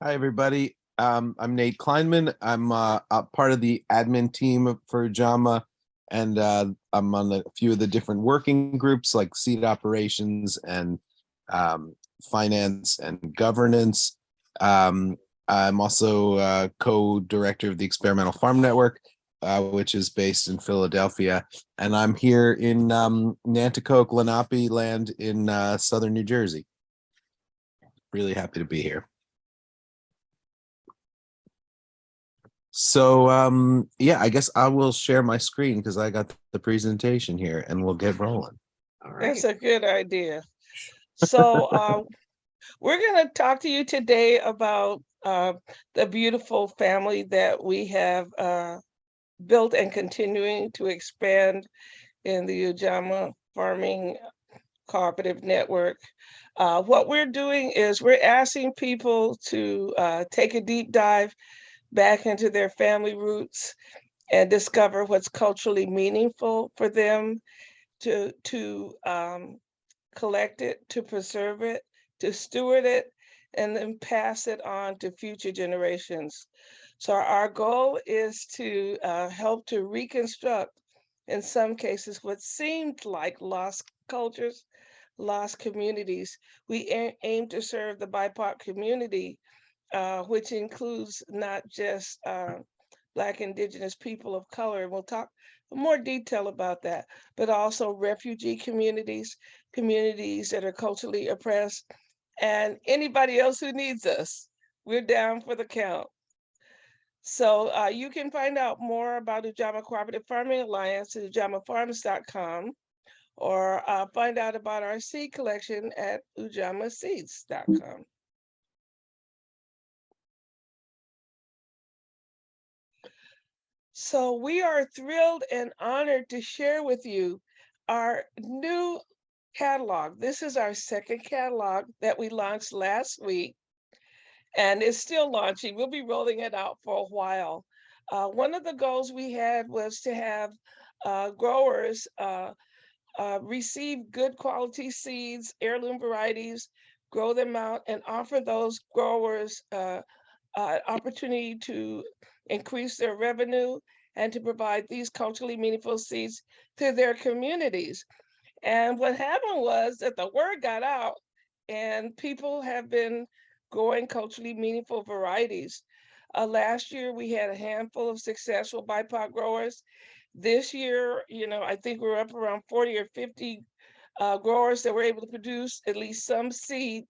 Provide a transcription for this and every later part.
Hi, everybody. I'm Nate Kleinman. I'm a part of the admin team for Ujamaa, and I'm on a few of the different working groups like seed operations and um, finance and governance. I'm also co-director of the Experimental Farm Network, which is based in Philadelphia, and I'm here in Nanticoke, Lenape land in southern New Jersey. Really happy to be here. So yeah, I guess I will share my screen because I got the presentation here and we'll get rolling. All That's right. a good idea. So we're going to talk to you today about the beautiful family that we have built and continuing to expand in the Ujamaa Farming Cooperative Network. What we're doing is we're asking people to take a deep dive back into their family roots and discover what's culturally meaningful for them to collect it, to preserve it, to steward it, and then pass it on to future generations. So our goal is to help to reconstruct, in some cases, what seemed like lost cultures, lost communities. We aim to serve the BIPOC community, which includes not just Black, Indigenous people of color. We'll talk more detail about that, but also refugee communities, communities that are culturally oppressed, and anybody else who needs us. We're down for the count. So you can find out more about Ujamaa Cooperative Farming Alliance at ujamafarms.com or find out about our seed collection at ujamaseeds.com. So we are thrilled and honored to share with you our new catalog. This is our second catalog that we launched last week, and it's still launching. We'll be rolling it out for a while. One of the goals we had was to have growers receive good quality seeds, heirloom varieties, grow them out, and offer those growers opportunity to increase their revenue and to provide these culturally meaningful seeds to their communities. And what happened was that the word got out and people have been growing culturally meaningful varieties. Last year, we had a handful of successful BIPOC growers. This year, I think we're up around 40 or 50 growers that were able to produce at least some seed.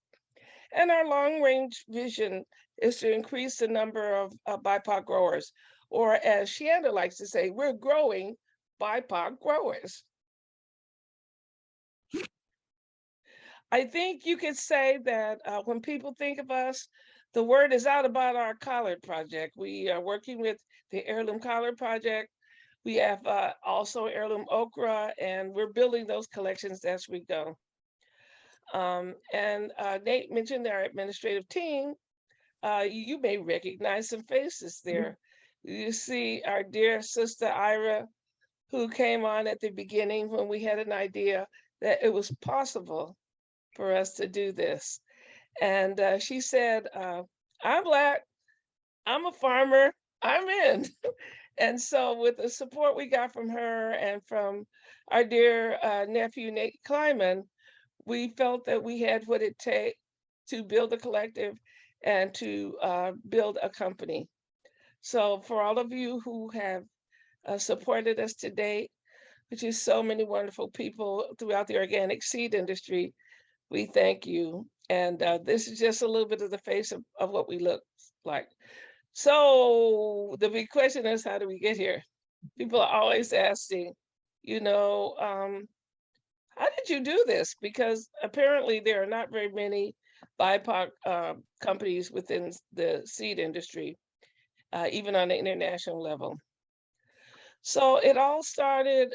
And our long range vision is to increase the number of BIPOC growers, or as Shanda likes to say, we're growing BIPOC growers. I think you could say that when people think of us, the word is out about our collard project. We are working with the Heirloom Collard Project. We have also heirloom okra, and we're building those collections as we go. And Nate mentioned our administrative team. You may recognize some faces there. You see our dear sister Ira, who came on at the beginning when we had an idea that it was possible for us to do this. And she said, I'm Black, I'm a farmer, I'm in. And so, with the support we got from her and from our dear nephew, Nate Kleiman, we felt that we had what it takes to build a collective and to build a company. So, for all of you who have supported us to date, which is so many wonderful people throughout the organic seed industry, we thank you. And this is just a little bit of the face of what we look like. So the big question is, how do we get here? People are always asking, how did you do this? Because apparently there are not very many BIPOC companies within the seed industry, even on the international level. So it all started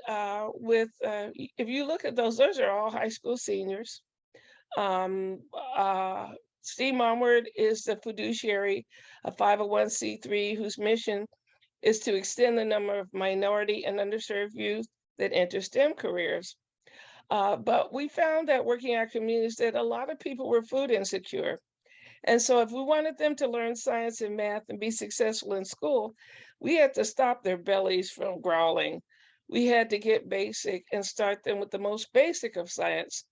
with, if you look at those are all high school seniors. Um, uh, Steam Onward is the fiduciary, a 501c3 whose mission is to extend the number of minority and underserved youth that enter STEM careers. But we found that working in our communities that a lot of people were food insecure. And so if we wanted them to learn science and math and be successful in school, we had to stop their bellies from growling. We had to get basic and start them with the most basic of science.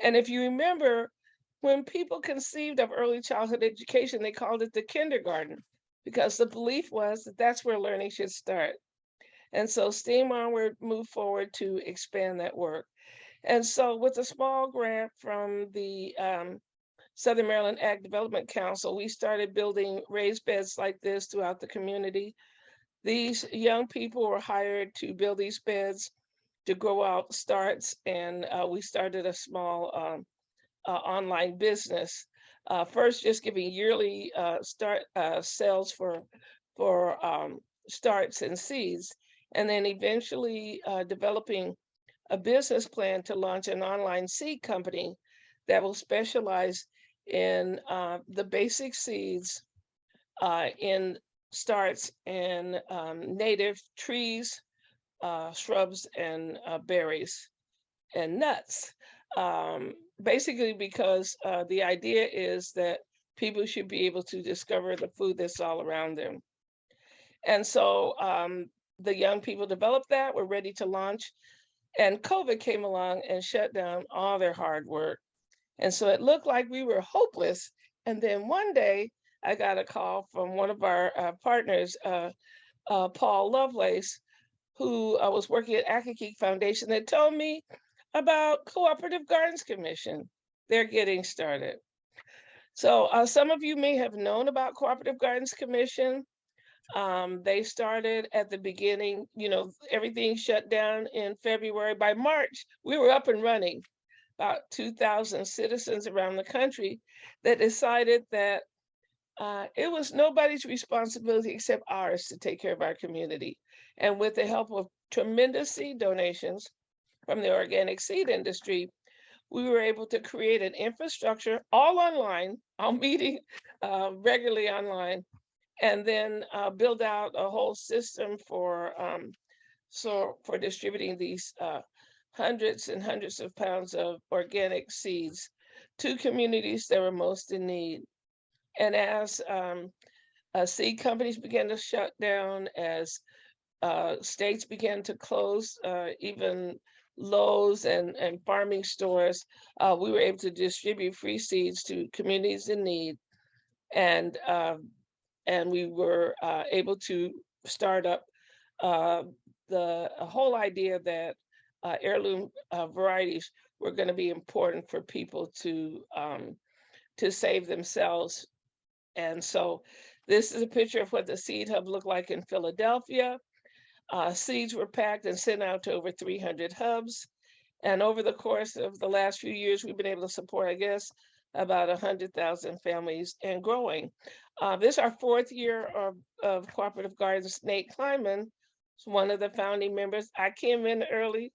And if you remember, when people conceived of early childhood education, they called it the kindergarten because the belief was that that's where learning should start. And so STEAM Onward moved forward to expand that work. And so with a small grant from the Southern Maryland Ag Development Council, we started building raised beds like this throughout the community. These young people were hired to build these beds to grow out starts, and we started a small online business. First, just giving yearly start sales for starts and seeds, and then eventually developing a business plan to launch an online seed company that will specialize in the basic seeds in starts and native trees, shrubs, and berries and nuts. Basically, because the idea is that people should be able to discover the food that's all around them. And so the young people developed that, were ready to launch, and COVID came along and shut down all their hard work. And so it looked like we were hopeless. And then one day I got a call from one of our partners, Paul Lovelace, who was working at Academic Foundation, that told me about Cooperative Gardens Commission. They're getting started. So some of you may have known about Cooperative Gardens Commission. They started at the beginning, everything shut down in February. By March, we were up and running. About 2,000 citizens around the country that decided that it was nobody's responsibility except ours to take care of our community. And with the help of tremendous seed donations from the organic seed industry, we were able to create an infrastructure all online, all meeting regularly online, and then build out a whole system for distributing these hundreds and hundreds of pounds of organic seeds to communities that were most in need. And as seed companies began to shut down, as states began to close, even Lowe's and farming stores, we were able to distribute free seeds to communities in need, and we were able to start up the whole idea that heirloom varieties were going to be important for people to save themselves. And so this is a picture of what the seed hub looked like in Philadelphia. Seeds were packed and sent out to over 300 hubs. And over the course of the last few years, we've been able to support, I guess, about 100,000 families and growing. This is our fourth year of Cooperative Gardens. Nate Kleinman is one of the founding members. I came in early,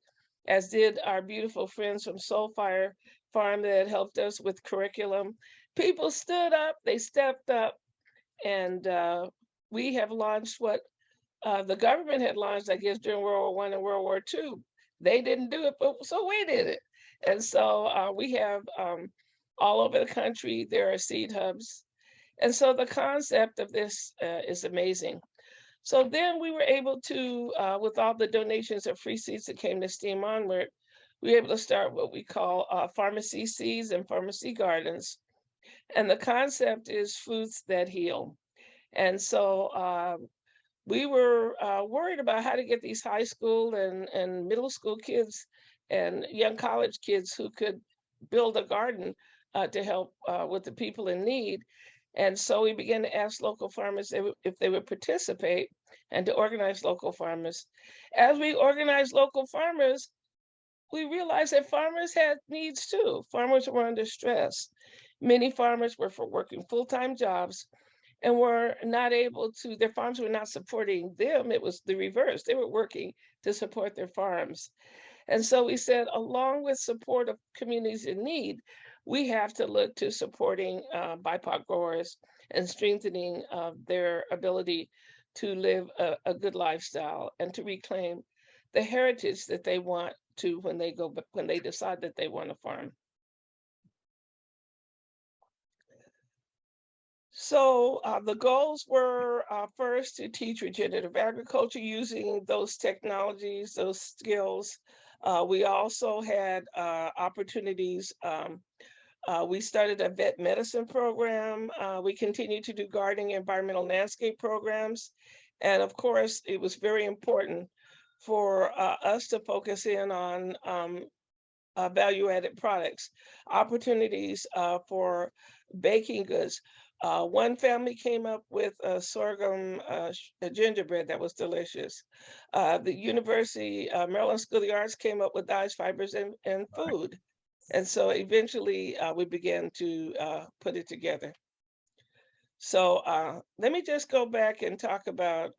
as did our beautiful friends from Soulfire Farm that helped us with curriculum. People stood up, they stepped up, and we have launched what the government had launched, I guess, during World War I and World War II. They didn't do it, but so we did it. And so we have all over the country, there are seed hubs. And so the concept of this is amazing. So then we were able to, with all the donations of free seeds that came to STEAM Onward, we were able to start what we call pharmacy seeds and pharmacy gardens. And the concept is foods that heal. And so we were worried about how to get these high school and middle school kids and young college kids who could build a garden to help with the people in need. And so we began to ask local farmers if they would participate and to organize local farmers. As we organized local farmers, we realized that farmers had needs too. Farmers were under stress. Many farmers were working full-time jobs and were not able to, their farms were not supporting them. It was the reverse. They were working to support their farms. And so we said, along with support of communities in need, we have to look to supporting BIPOC growers and strengthening their ability to live a good lifestyle and to reclaim the heritage that they want to when they decide that they want to farm. So the goals were first to teach regenerative agriculture using those technologies, those skills. We also had opportunities. We started a vet medicine program. We continue to do gardening, environmental landscape programs. And of course, it was very important for us to focus in on value-added products, opportunities for baking goods. One family came up with a sorghum a gingerbread that was delicious. The University, Maryland School of the Arts came up with dyes, fibers, and food. And so eventually we began to put it together. So let me just go back and talk about,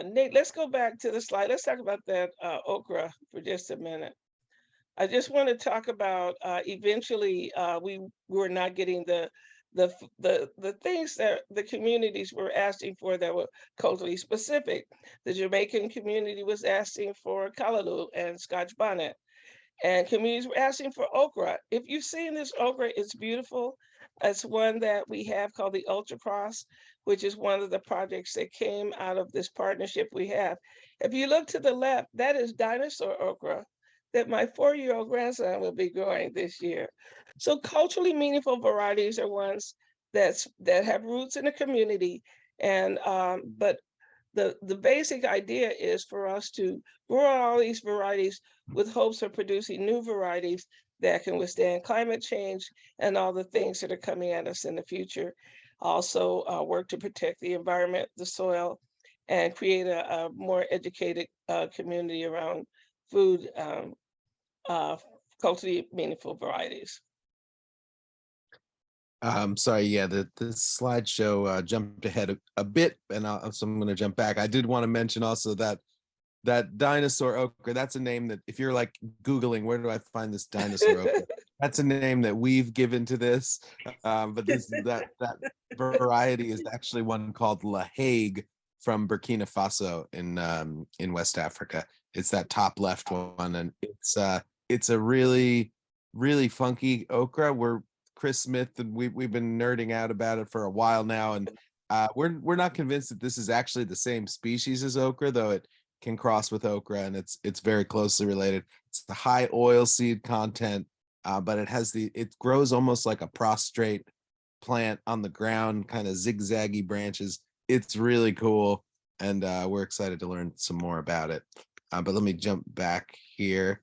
Nate, let's go back to the slide. Let's talk about that okra for just a minute. I just want to talk about eventually we were not getting the things that the communities were asking for that were culturally specific. The Jamaican community was asking for callaloo and Scotch bonnet, and communities were asking for okra. If you've seen this okra, it's beautiful. It's one that we have called the Ultra Cross, which is one of the projects that came out of this partnership we have. If you look to the left, that is dinosaur okra that my 4-year-old grandson will be growing this year. So culturally meaningful varieties are ones that have roots in the community, and but the basic idea is for us to grow all these varieties with hopes of producing new varieties that can withstand climate change and all the things that are coming at us in the future. Also, work to protect the environment, the soil, and create a more educated community around food, uh, culturally meaningful varieties. Sorry, yeah, the slideshow jumped ahead a bit, and so I'm going to jump back. I did want to mention also that that dinosaur okra, that's a name that if you're like Googling, where do I find this dinosaur okra? That's a name that we've given to this. But that variety is actually one called La Hague from Burkina Faso in West Africa. It's that top left one, and it's a really funky okra. Chris Smith and we've been nerding out about it for a while now, and we're not convinced that this is actually the same species as okra, though it can cross with okra, and it's very closely related. It's the high oil seed content, but it grows almost like a prostrate plant on the ground, kind of zigzaggy branches. It's really cool, and we're excited to learn some more about it. But let me jump back here,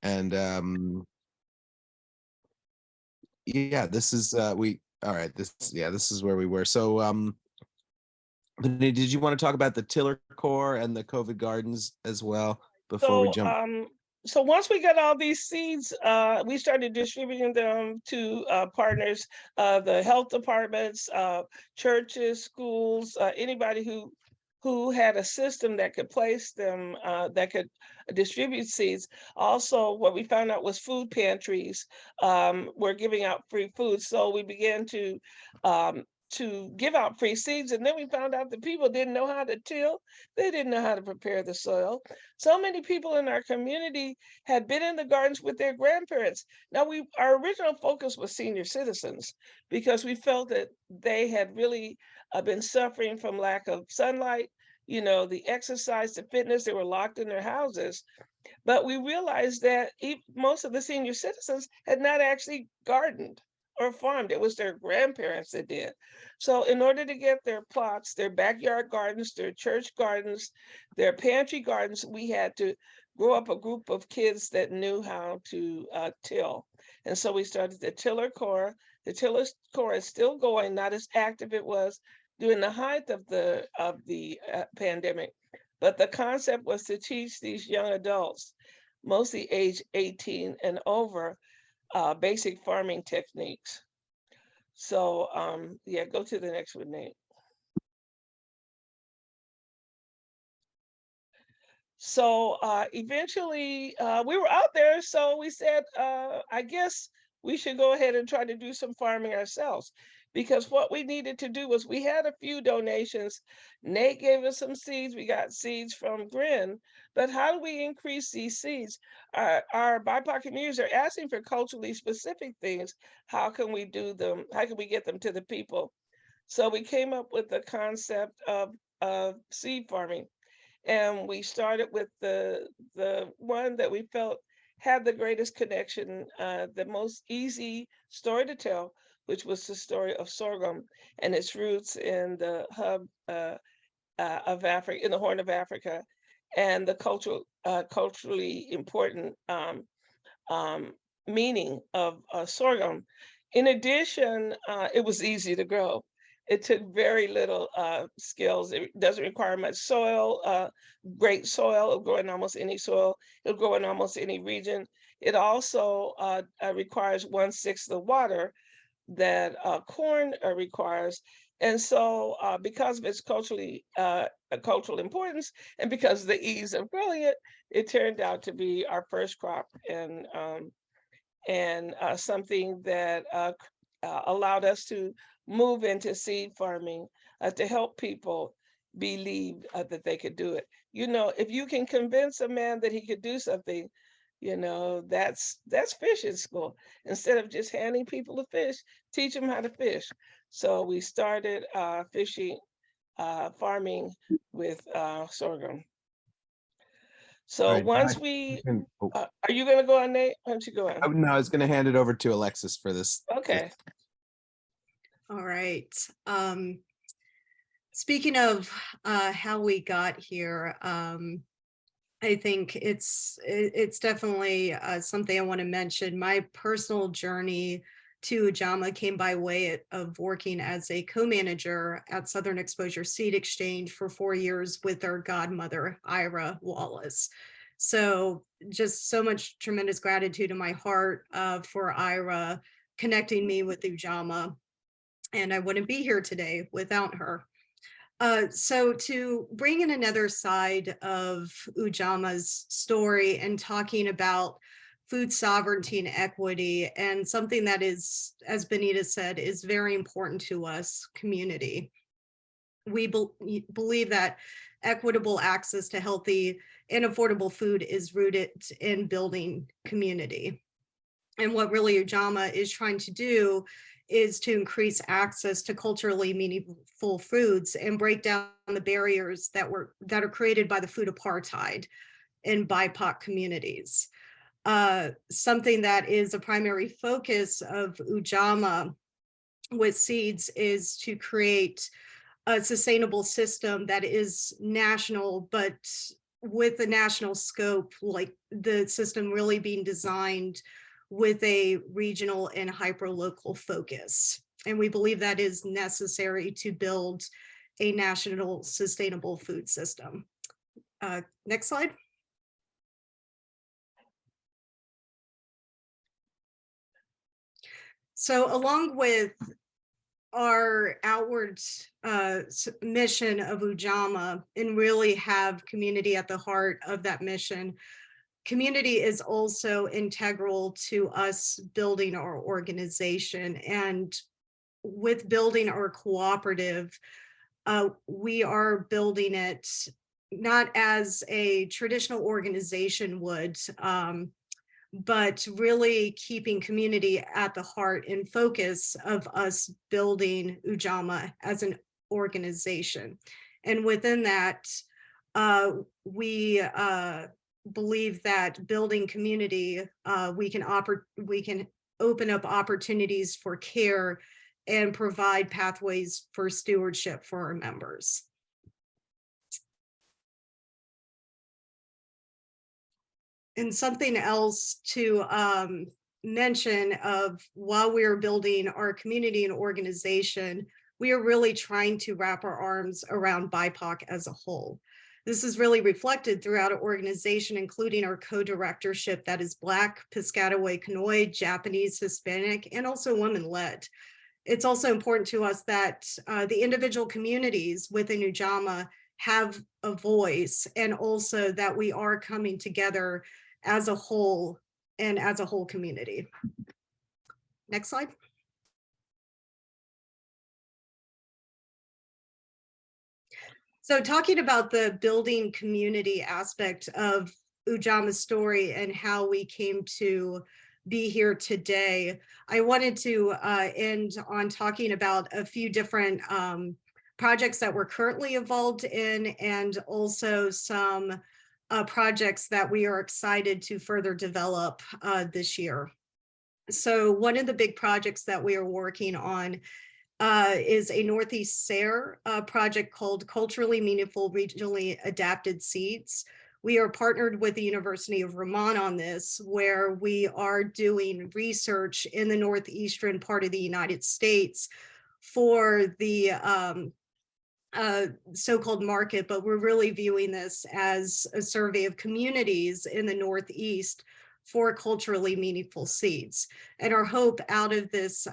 and yeah, this is this is where we were. So did you want to talk about the tiller core and the COVID gardens as well before we So, jump? so once we got all these seeds, we started distributing them to partners, the health departments, churches, schools, anybody who had a system that could place them, that could distribute seeds. Also, what we found out was food pantries were giving out free food. So we began to give out free seeds, and then we found out that people didn't know how to till, they didn't know how to prepare the soil. So many people in our community had been in the gardens with their grandparents. Now, our original focus was senior citizens because we felt that they had really been suffering from lack of sunlight, the exercise, the fitness. They were locked in their houses. But we realized that most of the senior citizens had not actually gardened or farmed. It was their grandparents that did. So, in order to get their plots, their backyard gardens, their church gardens, their pantry gardens, we had to grow up a group of kids that knew how to till. And so we started the Tiller Corps. The Tiller Corps is still going, not as active it was during the height of the pandemic. But the concept was to teach these young adults, mostly age 18 and over, basic farming techniques. So, yeah, go to the next one, Nate. So eventually we were out there. So we said, I guess we should go ahead and try to do some farming ourselves. because what we needed to do was we had a few donations. Nate gave us some seeds. We got seeds from Grin, but how do we increase these seeds? Our BIPOC communities are asking for culturally specific things. How can we do them? How can we get them to the people? So we came up with the concept of seed farming, and we started with the one that we felt had the greatest connection, the most easy story to tell, which was the story of sorghum and its roots in the hub of Africa, in the Horn of Africa, and the culturally important um, meaning of sorghum. In addition, it was easy to grow. It took very little skills. It doesn't require much soil, great soil. It'll grow in almost any soil. It'll grow in almost any region. It also requires 1/6 the water that corn requires. And so, because of its cultural importance, and because of the ease of growing it, it turned out to be our first crop, and something that allowed us to move into seed farming to help people believe that they could do it. You know, if you can convince a man that he could do something, you know, that's fishing school. Instead of just handing people a fish, teach them how to fish. So we started farming with sorghum. All So right. once You we, can- oh, are you going to go on, Nate? Why don't you go on? no, I was going to hand it over to Alexis for this. Okay. All right. Speaking of how we got here, I think it's definitely something I want to mention. My personal journey to Ujamaa came by way of working as a co-manager at Southern Exposure Seed Exchange for 4 years with their godmother, Ira Wallace. So just so much tremendous gratitude in my heart for Ira connecting me with Ujamaa. And I wouldn't be here today without her. So to bring in another side of Ujamaa's story and talking about food sovereignty and equity, and something that is, as Bonilla said, is very important to us, community. We believe that equitable access to healthy and affordable food is rooted in building community. And what really Ujamaa is trying to do is to increase access to culturally meaningful foods and break down the barriers that are created by the food apartheid in BIPOC communities. Something that is a primary focus of Ujamaa with seeds is to create a sustainable system that is national, but with a national scope, like the system really being designed with a regional and hyperlocal focus. And we believe that is necessary to build a national sustainable food system. Next slide. So along with our outward mission of Ujamaa and really have community at the heart of that mission, community is also integral to us building our organization. And with building our cooperative, we are building it not as a traditional organization would, but really keeping community at the heart and focus of us building Ujamaa as an organization. And within that, we believe that building community, we can open up opportunities for care and provide pathways for stewardship for our members. And something else to mention of while we are building our community and organization, we are really trying to wrap our arms around BIPOC as a whole. This is really reflected throughout our organization, including our co-directorship that is Black, Piscataway, Kanoi, Japanese, Hispanic, and also women-led. It's also important to us that the individual communities within Ujamaa have a voice, and also that we are coming together as a whole and as a whole community. Next slide. So talking about the building community aspect of Ujama's story and how we came to be here today, I wanted to end on talking about a few different projects that we're currently involved in, and also some projects that we are excited to further develop this year. So one of the big projects that we are working on is a Northeast SARE project called Culturally Meaningful Regionally Adapted Seeds. We are partnered with the University of Vermont on this, where we are doing research in the northeastern part of the United States for the so-called market, but we're really viewing this as a survey of communities in the Northeast for culturally meaningful seeds. And our hope out of this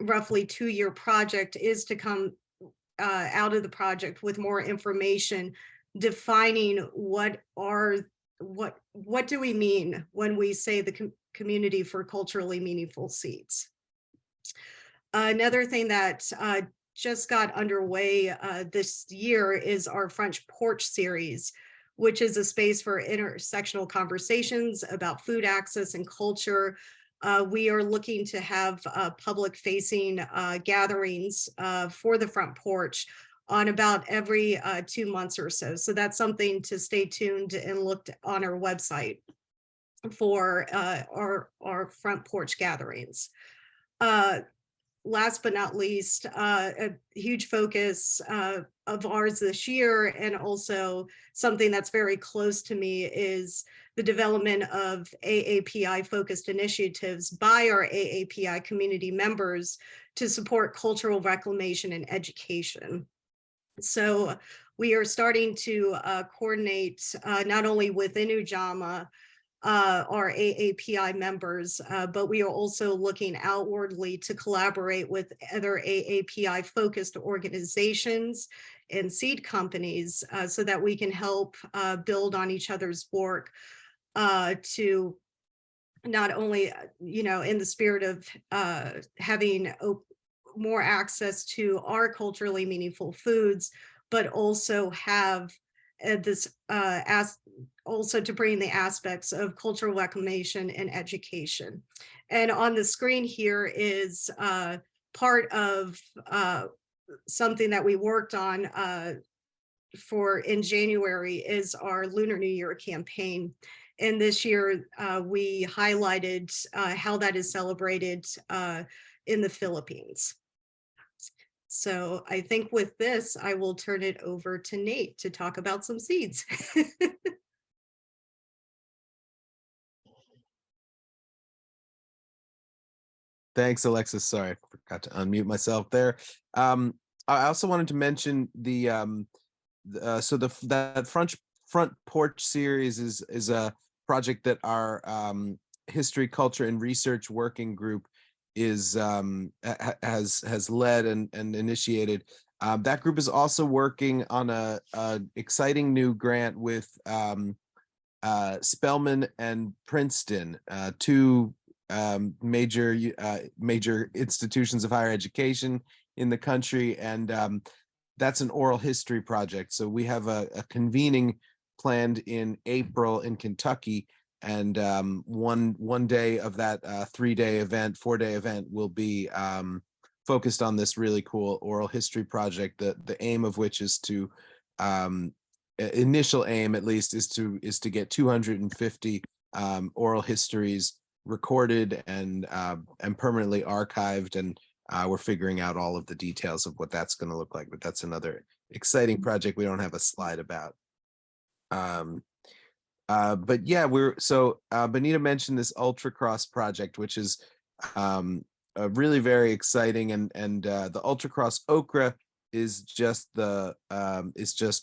roughly 2-year project is to come out of the project with more information defining what do we mean when we say the community for culturally meaningful seeds. Another thing that just got underway this year is our Front Porch series, which is a space for intersectional conversations about food access and culture. We are looking to have public facing gatherings for the Front Porch on about every 2 months or so. So that's something to stay tuned and look on our website for our Front Porch gatherings. Last but not least, a huge focus of ours this year, and also something that's very close to me, is the development of AAPI-focused initiatives by our AAPI community members to support cultural reclamation and education. So we are starting to coordinate not only within Ujamaa, our AAPI members, but we are also looking outwardly to collaborate with other AAPI focused organizations and seed companies so that we can help build on each other's work to not only, in the spirit of having more access to our culturally meaningful foods, but also have this also to bring the aspects of cultural reclamation and education. And on the screen here is part of something that we worked on for in January, is our Lunar New Year campaign. And this year we highlighted how that is celebrated in the Philippines. So I think with this, I will turn it over to Nate to talk about some seeds. Thanks, Alexis. Sorry, I forgot to unmute myself there. I also wanted to mention that Front Porch series is a project that our History, Culture, and Research Working Group has led and initiated. That group is also working on a exciting new grant with Spelman and Princeton, two major institutions of higher education in the country, and that's an oral history project. So we have a convening planned in April in Kentucky, and one day of that 4-day event will be focused on this really cool oral history project. The aim of which is to initial aim, at least, is to get 250 oral histories recorded and permanently archived, and we're figuring out all of the details of what that's going to look like. But that's another exciting project we don't have a slide about. But yeah, Bonilla mentioned this Ultra Cross project, which is really very exciting, and the Ultra Cross Okra is just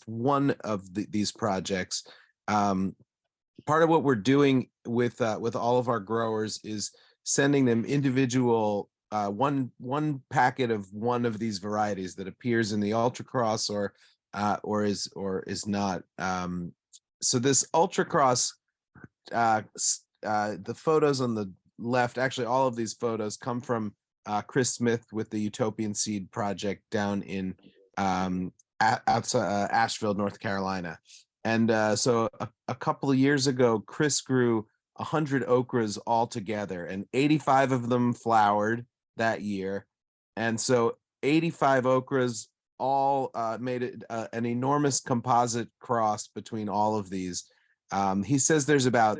one of these projects. Part of what we're doing with all of our growers is sending them individual one packet of one of these varieties that appears in the Ultra Cross or is not. So this Ultra Cross, the photos on the left, actually all of these photos come from Chris Smith with the Utopian Seed Project down in outside Asheville, North Carolina. And so a couple of years ago, Chris grew 100 okras all together, and 85 of them flowered that year. And so 85 okras all made it an enormous composite cross between all of these. He says there's about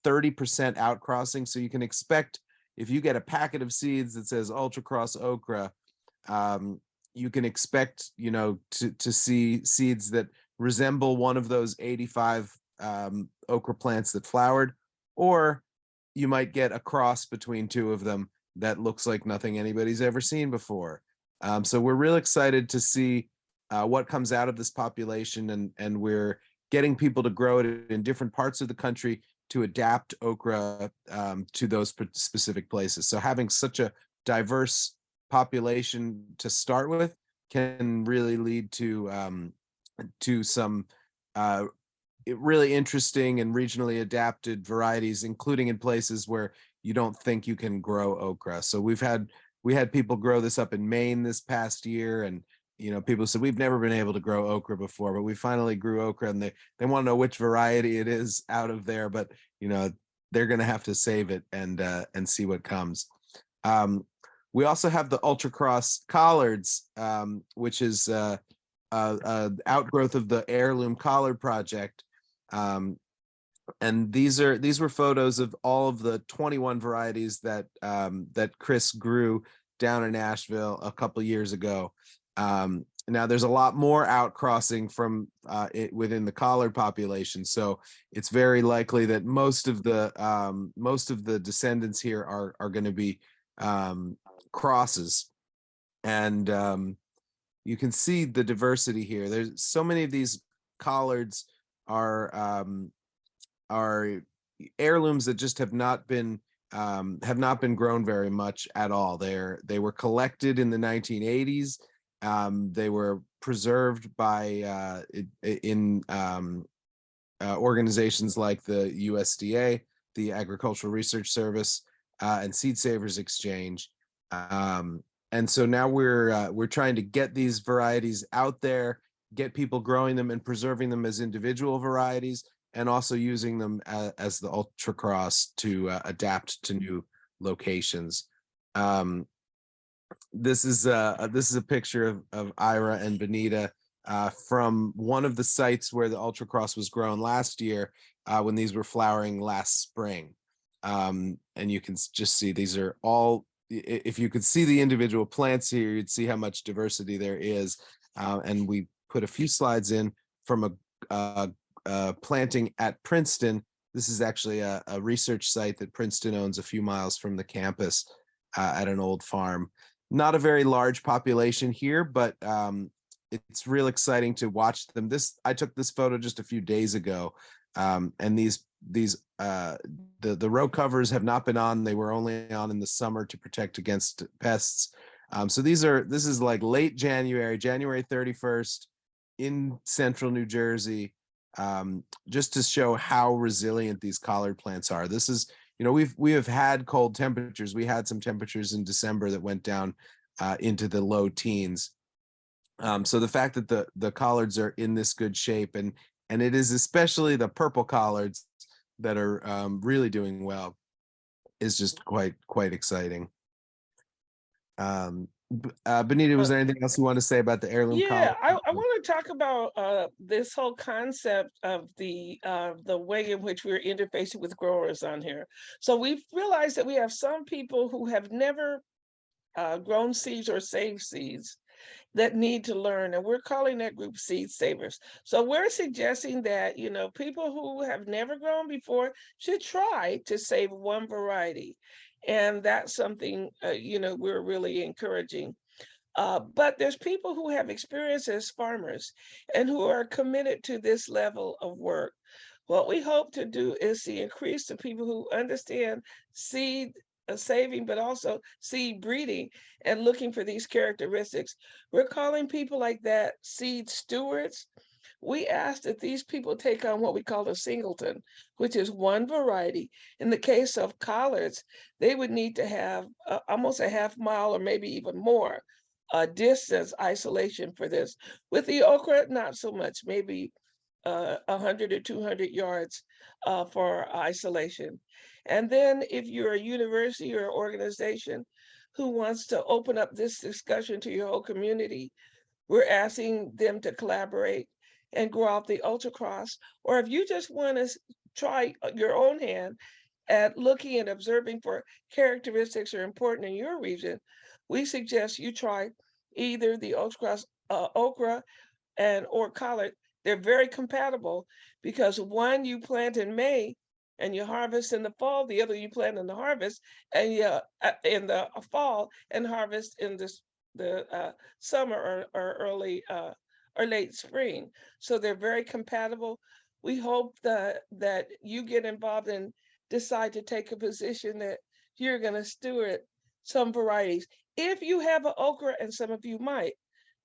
30% outcrossing, so you can expect if you get a packet of seeds that says Ultra Cross Okra, you can expect, to see seeds that resemble one of those 85 okra plants that flowered, or you might get a cross between two of them that looks like nothing anybody's ever seen before. So we're real excited to see what comes out of this population, and we're getting people to grow it in different parts of the country to adapt okra to those specific places. So having such a diverse population to start with can really lead to some really interesting and regionally adapted varieties, including in places where you don't think you can grow okra. So we had people grow this up in Maine this past year, and people said we've never been able to grow okra before, but we finally grew okra, and they want to know which variety it is out of there, but they're going to have to save it and see what comes. We also have the Ultra Cross collards, which is outgrowth of the Heirloom Collard Project. And these were photos of all of the 21 varieties that Chris grew down in Asheville a couple years ago. Now there's a lot more outcrossing from within the collard population, so it's very likely that most of the descendants here are going to be crosses, and you can see the diversity here. There's so many of these collards are heirlooms that just have not been grown very much at all. They were collected in the 1980s. They were preserved by in organizations like the USDA, the Agricultural Research Service, and Seed Savers Exchange. And so now we're trying to get these varieties out there, get people growing them and preserving them as individual varieties, and also using them as the Ultra Cross to adapt to new locations. This is a picture of Ira and Bonita from one of the sites where the Ultra Cross was grown last year when these were flowering last spring. And you can just see these are all, if you could see the individual plants here, you'd see how much diversity there is. And we put a few slides in from a planting at Princeton. This is actually a research site that Princeton owns a few miles from the campus at an old farm. Not a very large population here, but it's real exciting to watch them. I took this photo just a few days ago, and the row covers have not been on. They were only on in the summer to protect against pests. So this is like late January 31st in central New Jersey, just to show how resilient these collard plants are. This is, we have had cold temperatures. We had some temperatures in December that went down into the low teens. So the fact that the collards are in this good shape, and it is especially the purple collards that are really doing well, is just quite exciting. Bonita, was there anything else you want to say about the heirloom collard? Yeah, I want to talk about this whole concept of the way in which we're interfacing with growers on here. So we've realized that we have some people who have never grown seeds or saved seeds that need to learn, and we're calling that group Seed Savers. So we're suggesting that people who have never grown before should try to save one variety, and that's something we're really encouraging. But there's people who have experience as farmers and who are committed to this level of work. What we hope to do is to increase the people who understand seed saving, but also seed breeding and looking for these characteristics. We're calling people like that seed stewards. We ask that these people take on what we call a singleton, which is one variety. In the case of collards, they would need to have almost a half mile or maybe even more distance isolation for this. With the okra, not so much, maybe 100 or 200 yards for isolation. And then if you're a university or organization who wants to open up this discussion to your whole community, we're asking them to collaborate and grow out the ultracross. Or if you just want to try your own hand at looking and observing for characteristics that are important in your region, we suggest you try either the ultracross okra and or collard. They're very compatible because one you plant in May and you harvest in the fall, the other you plant in the harvest and you in the fall and harvest in the summer or early or late spring. So they're very compatible. We hope that you get involved and decide to take a position that you're going to steward some varieties. If you have an okra, and some of you might,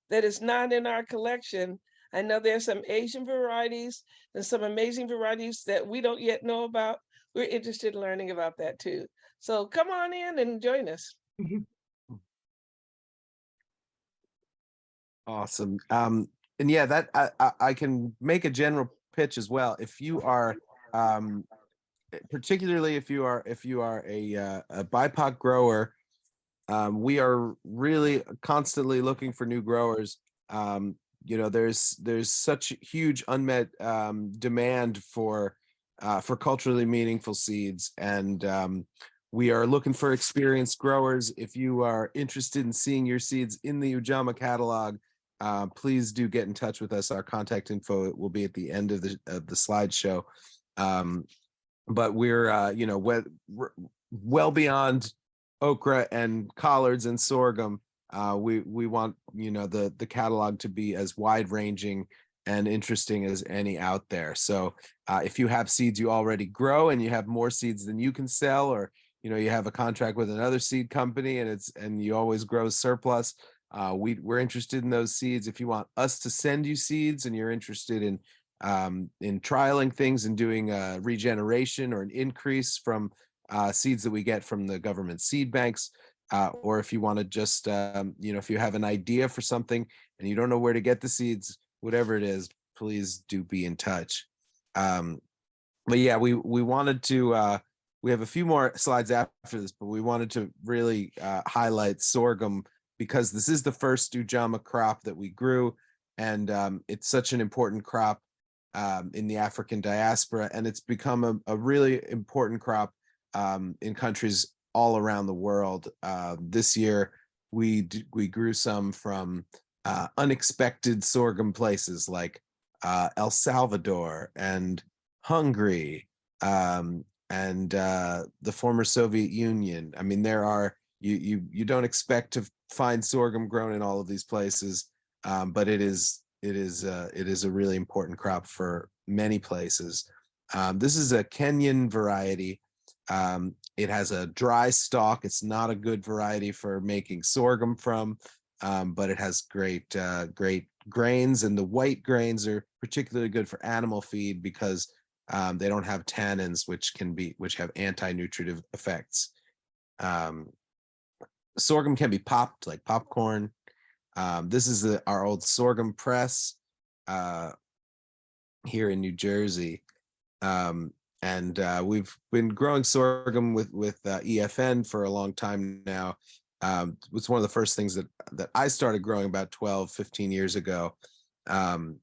that is not in our collection, I know there's some Asian varieties and some amazing varieties that we don't yet know about. We're interested in learning about that too. So come on in and join us. Awesome. And yeah, that I can make a general pitch as well. If you are, particularly if you are a BIPOC grower, we are really constantly looking for new growers. There's such huge unmet demand for culturally meaningful seeds, and we are looking for experienced growers. If you are interested in seeing your seeds in the Ujamaa catalog, please do get in touch with us. Our contact info will be at the end of the slideshow. But we're well beyond okra and collards and sorghum. We want the catalog to be as wide ranging and interesting as any out there. So if you have seeds you already grow and you have more seeds than you can sell, or you have a contract with another seed company and you always grow surplus, we're interested in those seeds. If you want us to send you seeds and you're interested in trialing things and doing a regeneration or an increase from seeds that we get from the government seed banks, or if you want to just if you have an idea for something and you don't know where to get the seeds, whatever it is, please do be in touch. But yeah, we wanted to we have a few more slides after this, but we wanted to really highlight sorghum because this is the first Ujamaa crop that we grew, and it's such an important crop in the African diaspora, and it's become a really important crop in countries all around the world. This year, we grew some from unexpected sorghum places like El Salvador and Hungary and the former Soviet Union. I mean, there are you don't expect to find sorghum grown in all of these places, but it is a really important crop for many places. This is a Kenyan variety. It has a dry stalk. It's not a good variety for making sorghum from, but it has great grains, and the white grains are particularly good for animal feed because they don't have tannins, which have anti-nutritive effects. Sorghum can be popped like popcorn. This is our old sorghum press here in New Jersey. And we've been growing sorghum with EFN for a long time now. It's one of the first things that I started growing about 12, 15 years ago. And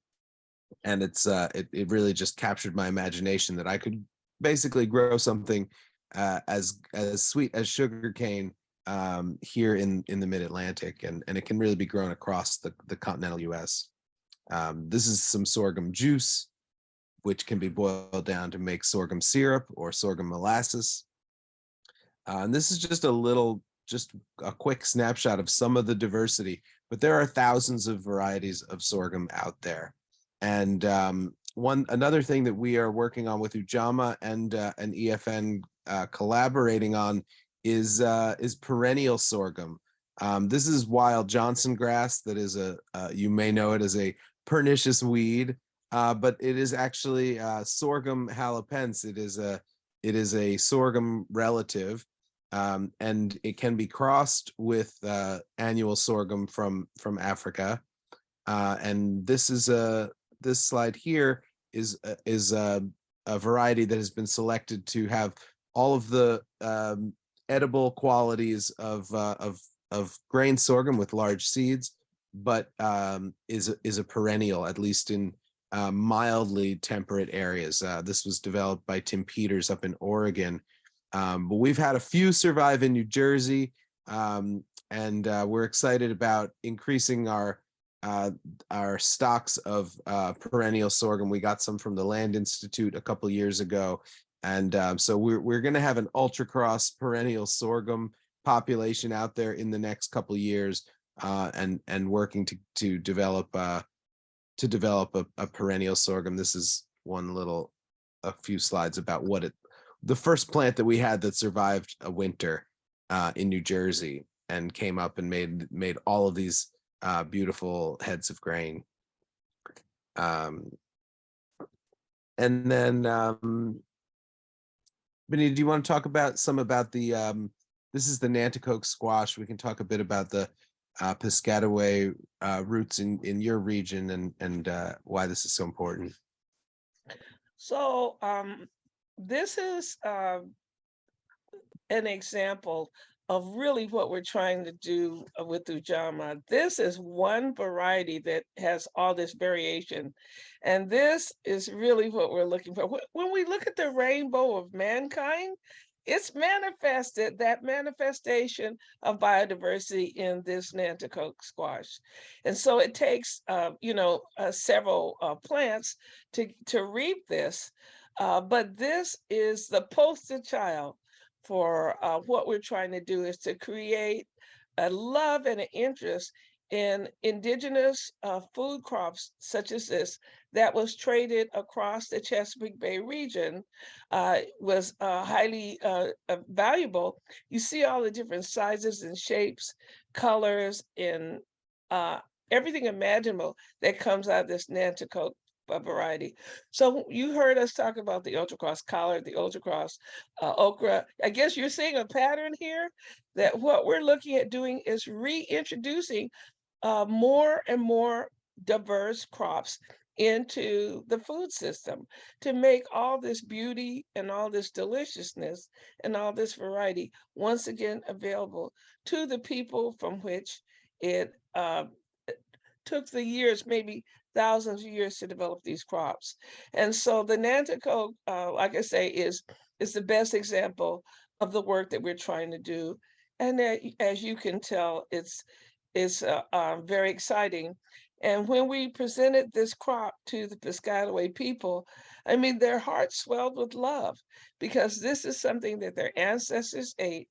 it really just captured my imagination that I could basically grow something as sweet as sugarcane here in the mid-Atlantic, and it can really be grown across the continental US. This is some sorghum juice, which can be boiled down to make sorghum syrup or sorghum molasses. And this is just a quick snapshot of some of the diversity, but there are thousands of varieties of sorghum out there. And another thing that we are working on with Ujamaa and EFN collaborating on is perennial sorghum. This is wild Johnson grass that is you may know it as a pernicious weed, but it is actually sorghum halepense. It is a sorghum relative, and it can be crossed with annual sorghum from Africa. And this slide here is a variety that has been selected to have all of the edible qualities of grain sorghum with large seeds, but is a perennial, at least in mildly temperate areas. This was developed by Tim Peters up in Oregon, but we've had a few survive in New Jersey, and we're excited about increasing our stocks of perennial sorghum. We got some from the Land Institute a couple years ago, and so we're going to have an ultra cross perennial sorghum population out there in the next couple years, and working to develop a perennial sorghum. This is a few slides about the first plant that we had that survived a winter in New Jersey and came up and made all of these beautiful heads of grain. And then Bonilla, do you want to talk about the this is the Nanticoke squash. We can talk a bit about the Piscataway roots in your region and why this is so important. So this is an example of really what we're trying to do with Ujamaa. This is one variety that has all this variation. And this is really what we're looking for. When we look at the rainbow of mankind, it's manifested, that manifestation of biodiversity in this Nanticoke squash. And so it takes, several plants to reap this, but this is the poster child for what we're trying to do, is to create a love and an interest in indigenous food crops such as this that was traded across the Chesapeake Bay region, was highly valuable. You see all the different sizes and shapes, colors, and everything imaginable that comes out of this Nanticoke variety. So you heard us talk about the ultra-cross collard, the ultra-cross okra. I guess you're seeing a pattern here that what we're looking at doing is reintroducing more and more diverse crops into the food system to make all this beauty and all this deliciousness and all this variety once again available to the people from which it took the years, maybe thousands of years, to develop these crops. And so the Nanticoke, like I say, is the best example of the work that we're trying to do. And as you can tell, it's very exciting. And when we presented this crop to the Piscataway people, I mean, their hearts swelled with love, because this is something that their ancestors ate,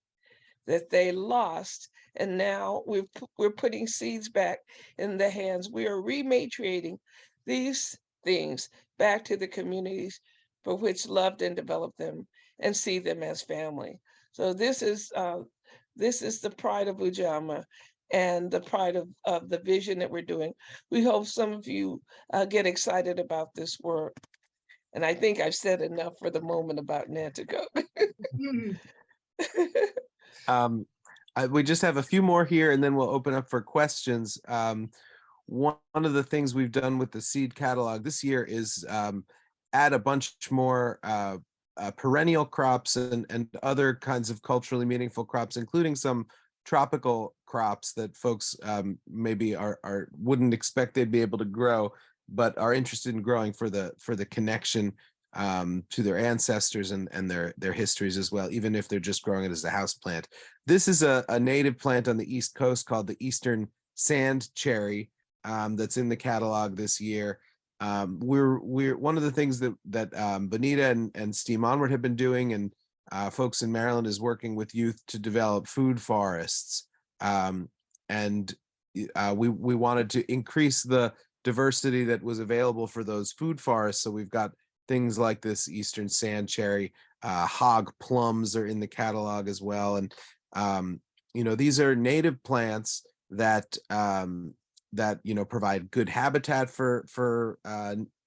that they lost, and now we're putting seeds back in the hands. We are rematriating these things back to the communities for which loved and developed them and see them as family. So this is the pride of Ujamaa and the pride of the vision that we're doing. We hope some of you get excited about this work. And I think I've said enough for the moment about Nanticoke. We just have a few more here, and then we'll open up for questions. One of the things we've done with the seed catalog this year is add a bunch more perennial crops and other kinds of culturally meaningful crops, including some tropical crops that folks maybe wouldn't expect they'd be able to grow, but are interested in growing for the connection to their ancestors and their histories as well, even if they're just growing it as a house plant. This is a native plant on the East Coast called the Eastern Sand Cherry, that's in the catalog this year. We're one of the things that Bonilla and Steam Onward have been doing, and folks in Maryland is working with youth to develop food forests, and we wanted to increase the diversity that was available for those food forests. So we've got things like this Eastern Sand Cherry, hog plums are in the catalog as well, and these are native plants that provide good habitat for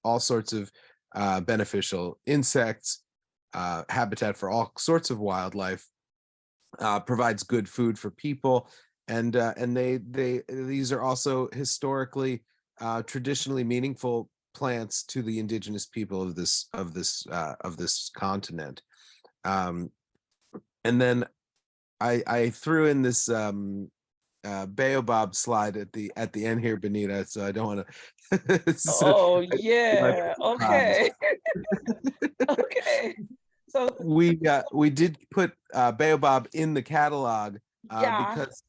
all sorts of beneficial insects, habitat for all sorts of wildlife, provides good food for people, and these are also historically, traditionally meaningful plants to the indigenous people of this continent. Um, and then I threw in this baobab slide at the end here, Bonita. So I don't want to. Oh, yeah. Okay. Okay. So, We did put baobab in the catalog yeah. because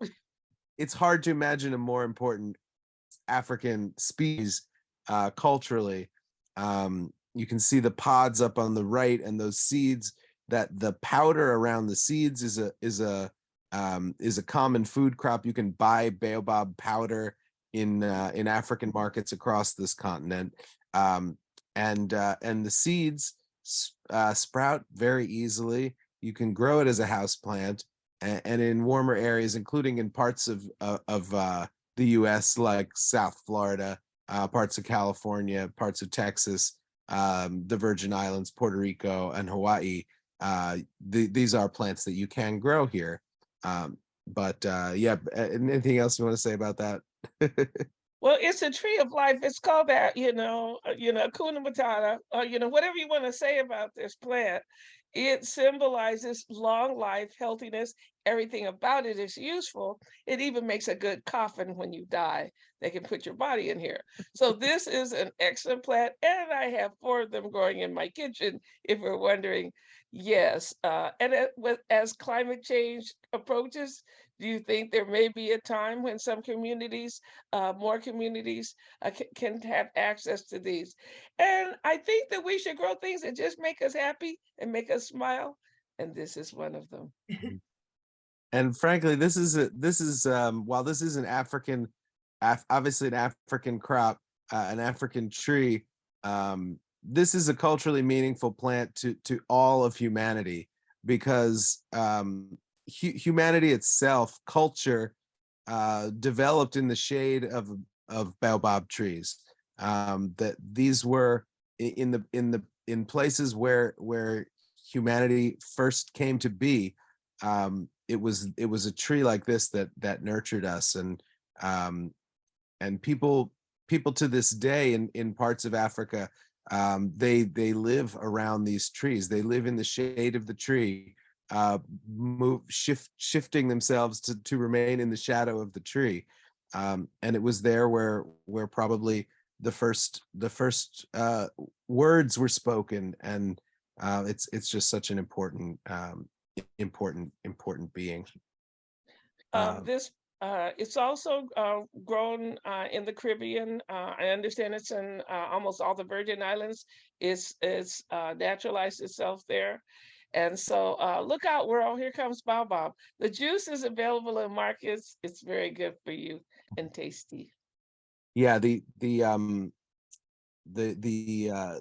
it's hard to imagine a more important African species culturally. You can see the pods up on the right, and those seeds. That the powder around the seeds is a common food crop. You can buy baobab powder in African markets across this continent, and the seeds sprout very easily. You can grow it as a house plant, and in warmer areas, including in parts of the U.S. like South Florida, parts of California, parts of Texas, the Virgin Islands, Puerto Rico, and Hawaii. These are plants that you can grow here. But yeah, anything else you want to say about that? Well, it's a tree of life. It's called that, Hakuna Matata, whatever you want to say about this plant. It symbolizes long life, healthiness. Everything about it is useful. It even makes a good coffin when you die. They can put your body in here. So this is an excellent plant, and I have 4 of them growing in my kitchen, if you're wondering. Yes, as climate change approaches, do you think there may be a time when some communities, more communities, can have access to these? And I think that we should grow things that just make us happy and make us smile. And this is one of them. And frankly, this is while this is an African, obviously an African crop, an African tree. This is a culturally meaningful plant to all of humanity, because humanity itself, culture, developed in the shade of baobab trees. That these were in places where humanity first came to be. It was a tree like this that nurtured us, and people to this day in parts of Africa, they live around these trees. They live in the shade of the tree, shifting themselves to remain in the shadow of the tree. And it was there where probably the first words were spoken, and it's just such an important being. This It's also grown in the Caribbean. I understand it's in almost all the Virgin Islands. It's naturalized itself there. And so look out, world, here comes baobab. The juice is available in markets. It's very good for you and tasty. Yeah, there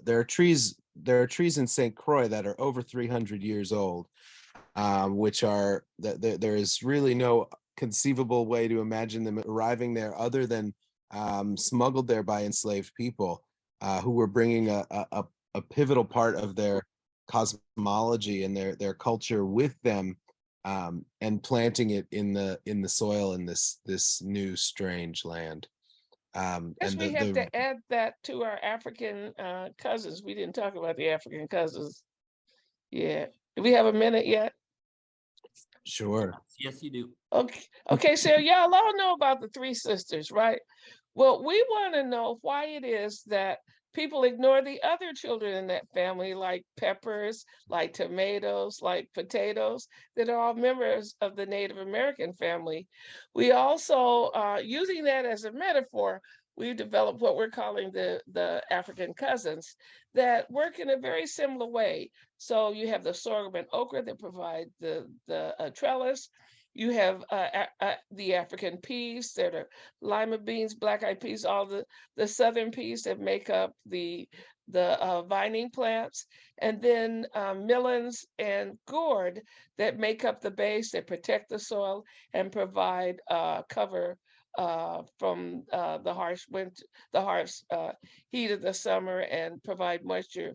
are trees in St. Croix that are over 300 years old, which are that there is really no conceivable way to imagine them arriving there other than smuggled there by enslaved people, who were bringing a pivotal part of their cosmology and their culture with them, and planting it in the soil in this new strange land. Guess And we have to add that to our African cousins. We didn't talk about the African cousins. Yeah. Do we have a minute yet? Sure. Yes, you do. Okay, so y'all all know about the 3 sisters, right? Well, we want to know why it is that people ignore the other children in that family, like peppers, like tomatoes, like potatoes, that are all members of the Native American family. We also, using that as a metaphor, we've developed what we're calling the African cousins that work in a very similar way. So you have the sorghum and okra that provide the trellis. You have the African peas that are lima beans, black-eyed peas, all the southern peas that make up the vining plants, and then millins and gourd that make up the base that protect the soil and provide cover from the harsh winter, the harsh heat of the summer, and provide moisture,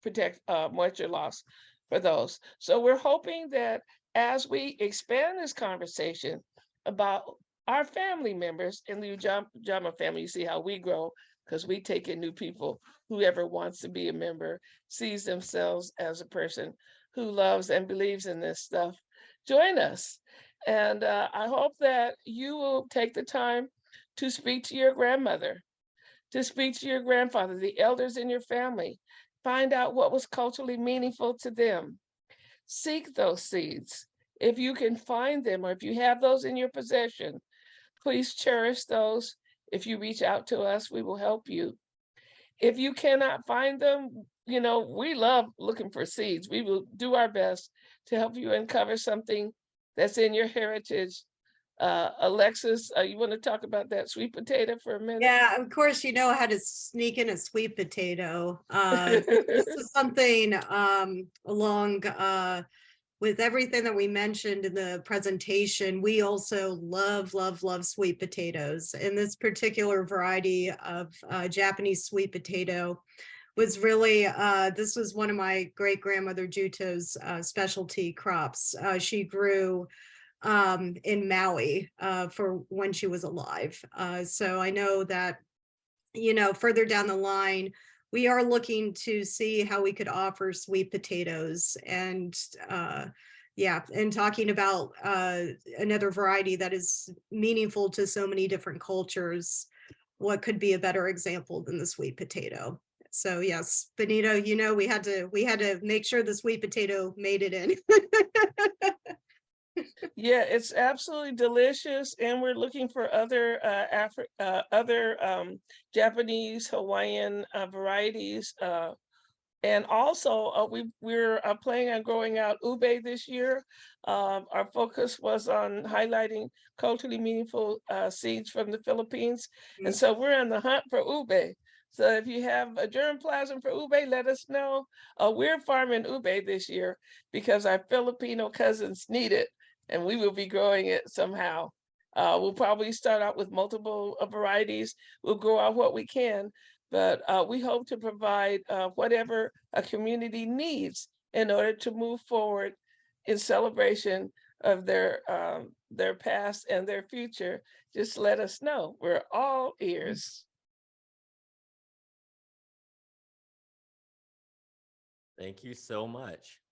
protect moisture loss for those. So we're hoping that as we expand this conversation about our family members in the Ujamaa family. You see how we grow because we take in new people. Whoever wants to be a member sees themselves as a person who loves and believes in this stuff. Join us. And I hope that you will take the time to speak to your grandmother, to speak to your grandfather, the elders in your family. Find out what was culturally meaningful to them. Seek those seeds. If you can find them, or if you have those in your possession, please cherish those. If you reach out to us, we will help you. If you cannot find them, we love looking for seeds. We will do our best to help you uncover something that's in your heritage. Alexis, you want to talk about that sweet potato for a minute? Yeah, of course, you know how to sneak in a sweet potato. This is something along with everything that we mentioned in the presentation. We also love sweet potatoes. And this particular variety of Japanese sweet potato was really, this was one of my great grandmother Juto's specialty crops. She grew in Maui for when she was alive. So I know that, further down the line, we are looking to see how we could offer sweet potatoes and talking about another variety that is meaningful to so many different cultures. What could be a better example than the sweet potato? So yes, Benito, we had to make sure the sweet potato made it in. Yeah, it's absolutely delicious, and we're looking for other Japanese, Hawaiian varieties, and also we're planning on growing out ube this year. Our focus was on highlighting culturally meaningful seeds from the Philippines, and so we're on the hunt for ube. So if you have a germplasm for ube, let us know. We're farming ube this year because our Filipino cousins need it, and we will be growing it somehow. We'll probably start out with multiple varieties. We'll grow out what we can, but we hope to provide whatever a community needs in order to move forward in celebration of their past and their future. Just let us know. We're all ears. Thank you so much.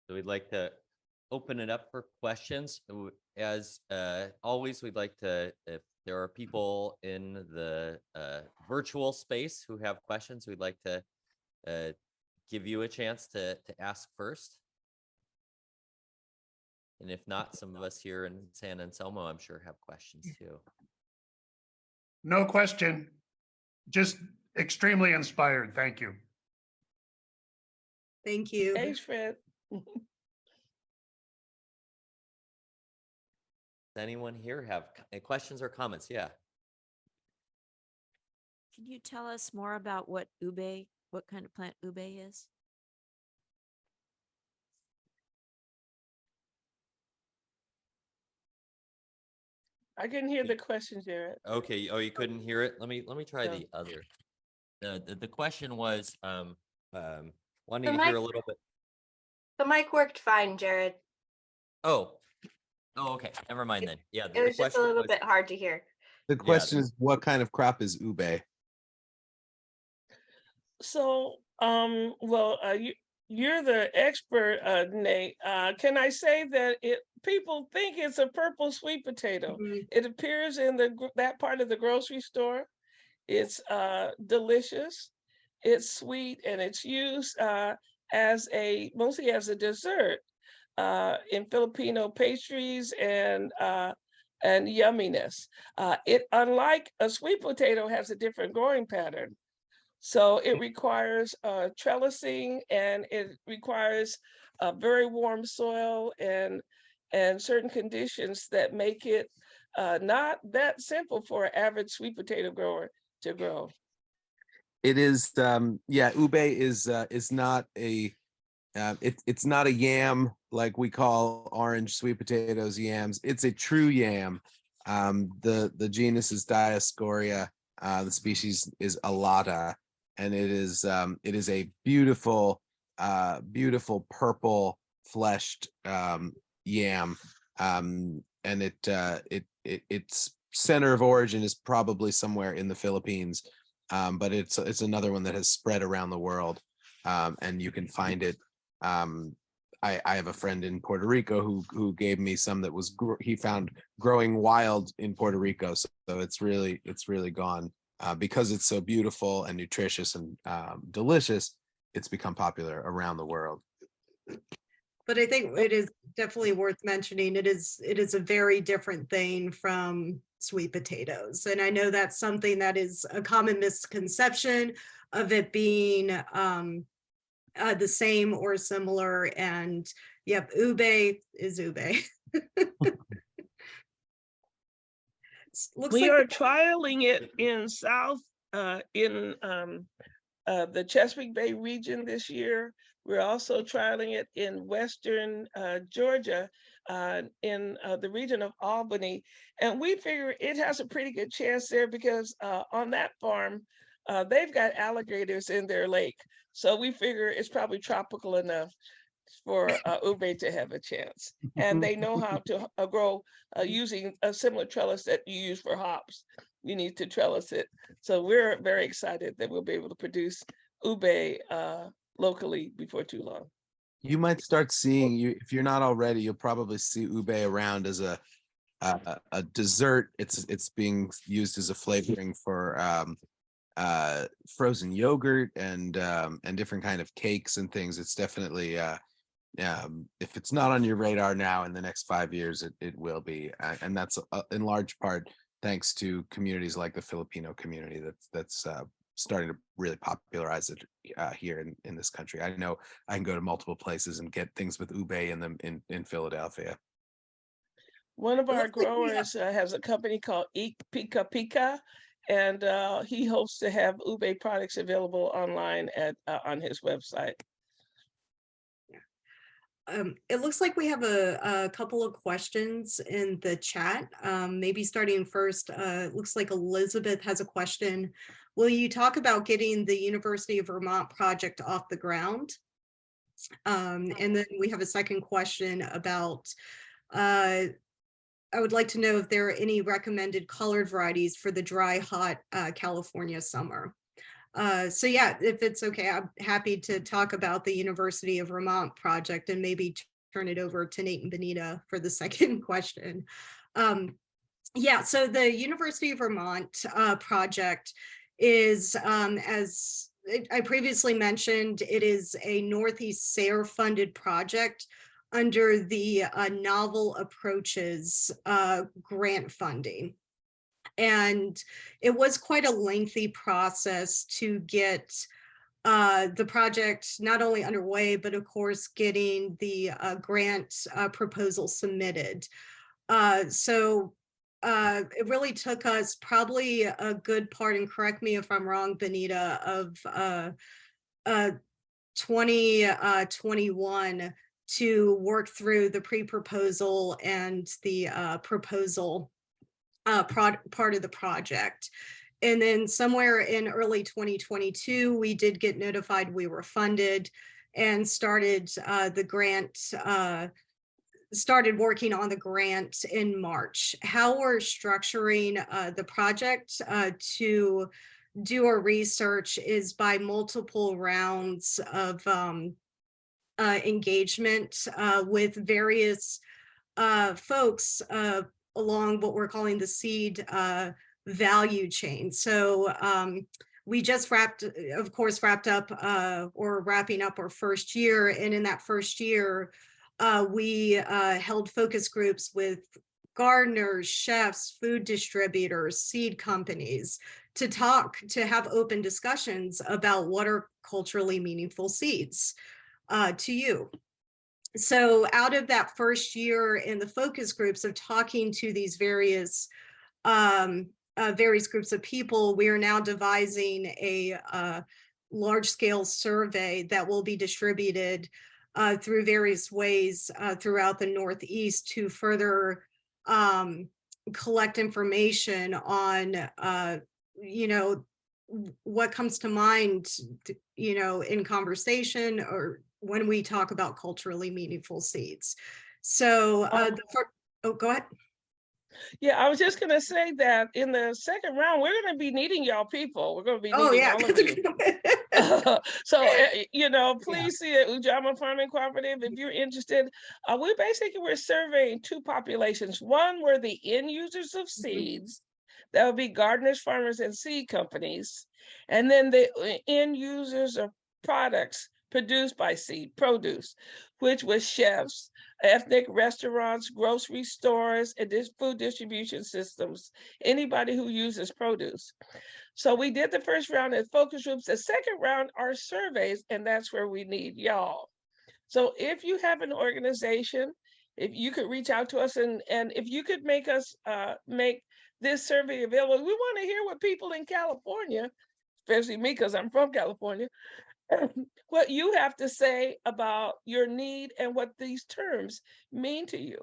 So we'd like to open it up for questions. As always, we'd like to, if there are people in the virtual space who have questions, we'd like to give you a chance to ask first. And if not, some of us here in San Anselmo, I'm sure, have questions too. No question. Just extremely inspired. Thank you. Thank you. Thanks, Fred. Does anyone here have questions or comments? Yeah. Can you tell us more about what kind of plant ube is? I couldn't hear the question, Jared. Okay. Oh, you couldn't hear it? Let me try No. the other. The question was wanting The to hear mic- a little bit. The mic worked fine, Jared. Oh, okay. Never mind then. Yeah. It was just a little bit hard to hear. The question is, what kind of crop is ube? So, you're the expert, Nate. Can I say that people think it's a purple sweet potato? Mhm. It appears in that part of the grocery store. It's delicious. It's sweet, and it's used mostly as a dessert in Filipino pastries and yumminess. It, unlike a sweet potato, has a different growing pattern. So it requires trellising, and it requires a very warm soil and certain conditions that make it not that simple for an average sweet potato grower to grow. It is, ube is not a, it's not a yam like we call orange sweet potatoes yams. It's a true yam. The genus is Dioscorea. The species is alata, and it is a beautiful beautiful purple fleshed yam. And its center of origin is probably somewhere in the Philippines, but it's another one that has spread around the world, and you can find it. I have a friend in Puerto Rico who gave me some that was he found growing wild in Puerto Rico. So it's really gone because it's so beautiful and nutritious and delicious. It's become popular around the world. But I think it is definitely worth mentioning. It is a very different thing from sweet potatoes. And I know that's something that is a common misconception of it being the same or similar. And yep, ube is ube. Looks We like are trialing it in the Chesapeake Bay region this year. We're also trialing it in Western Georgia, in the region of Albany. And we figure it has a pretty good chance there because on that farm, they've got alligators in their lake. So we figure it's probably tropical enough for ube to have a chance. And they know how to grow using a similar trellis that you use for hops. You need to trellis it. So we're very excited that we'll be able to produce ube locally before too long. You might start seeing, if you're not already, you'll probably see ube around as a dessert. It's being used as a flavoring for frozen yogurt and different kind of cakes and things. It's definitely if it's not on your radar now, in the next 5 years, it will be, and that's in large part thanks to communities like the Filipino community that's starting to really popularize it here in this country. I know I can go to multiple places and get things with ube in them in Philadelphia. One of our looks like we have- growers has a company called Eat Pika Pika, and he hopes to have ube products available online on his website. It looks like we have a couple of questions in the chat. Maybe starting first, it looks like Elizabeth has a question. Will you talk about getting the University of Vermont project off the ground? And then we have a second question about, I would like to know if there are any recommended colored varieties for the dry, hot California summer. So yeah, if it's okay, I'm happy to talk about the University of Vermont project and maybe turn it over to Nate and Bonilla for the second question. Yeah, so the University of Vermont project is, as I previously mentioned, it is a Northeast SARE funded project under the Novel Approaches grant funding. And it was quite a lengthy process to get the project not only underway, but of course, getting the grant proposal submitted. So it really took us probably a good part, and correct me if I'm wrong, Bonilla, of 2021 to work through the pre-proposal and the proposal part of the project. And then somewhere in early 2022, we did get notified we were funded and started the grant, started working on the grant in March. How we're structuring the project to do our research is by multiple rounds of engagement with various folks along what we're calling the seed value chain. So we just wrapped up or wrapping up our first year. And in that first year, we held focus groups with gardeners, chefs, food distributors, seed companies to have open discussions about what are culturally meaningful seeds to you. So out of that first year in the focus groups of talking to these various groups of people, we are now devising a large-scale survey that will be distributed through various ways throughout the Northeast to further collect information on, you know, what comes to mind, you know, in conversation or when we talk about culturally meaningful seeds. So, oh, go ahead. Yeah, I was just gonna say that in the second round, we're gonna be needing y'all people. We're gonna be Oh, needing yeah. all of you. So, you know, please see it, Ujamaa Farming Cooperative, if you're interested. We're surveying two populations. One were the end users of seeds, that would be gardeners, farmers, and seed companies. And then the end users of products produced by seed, produce, which was chefs, ethnic restaurants, grocery stores, and food distribution systems, anybody who uses produce. So we did the first round as focus groups. The second round are surveys, and that's where we need y'all. So if you have an organization, if you could reach out to us and if you could make us make this survey available, we want to hear what people in California, especially me because I'm from California, what you have to say about your need and what these terms mean to you.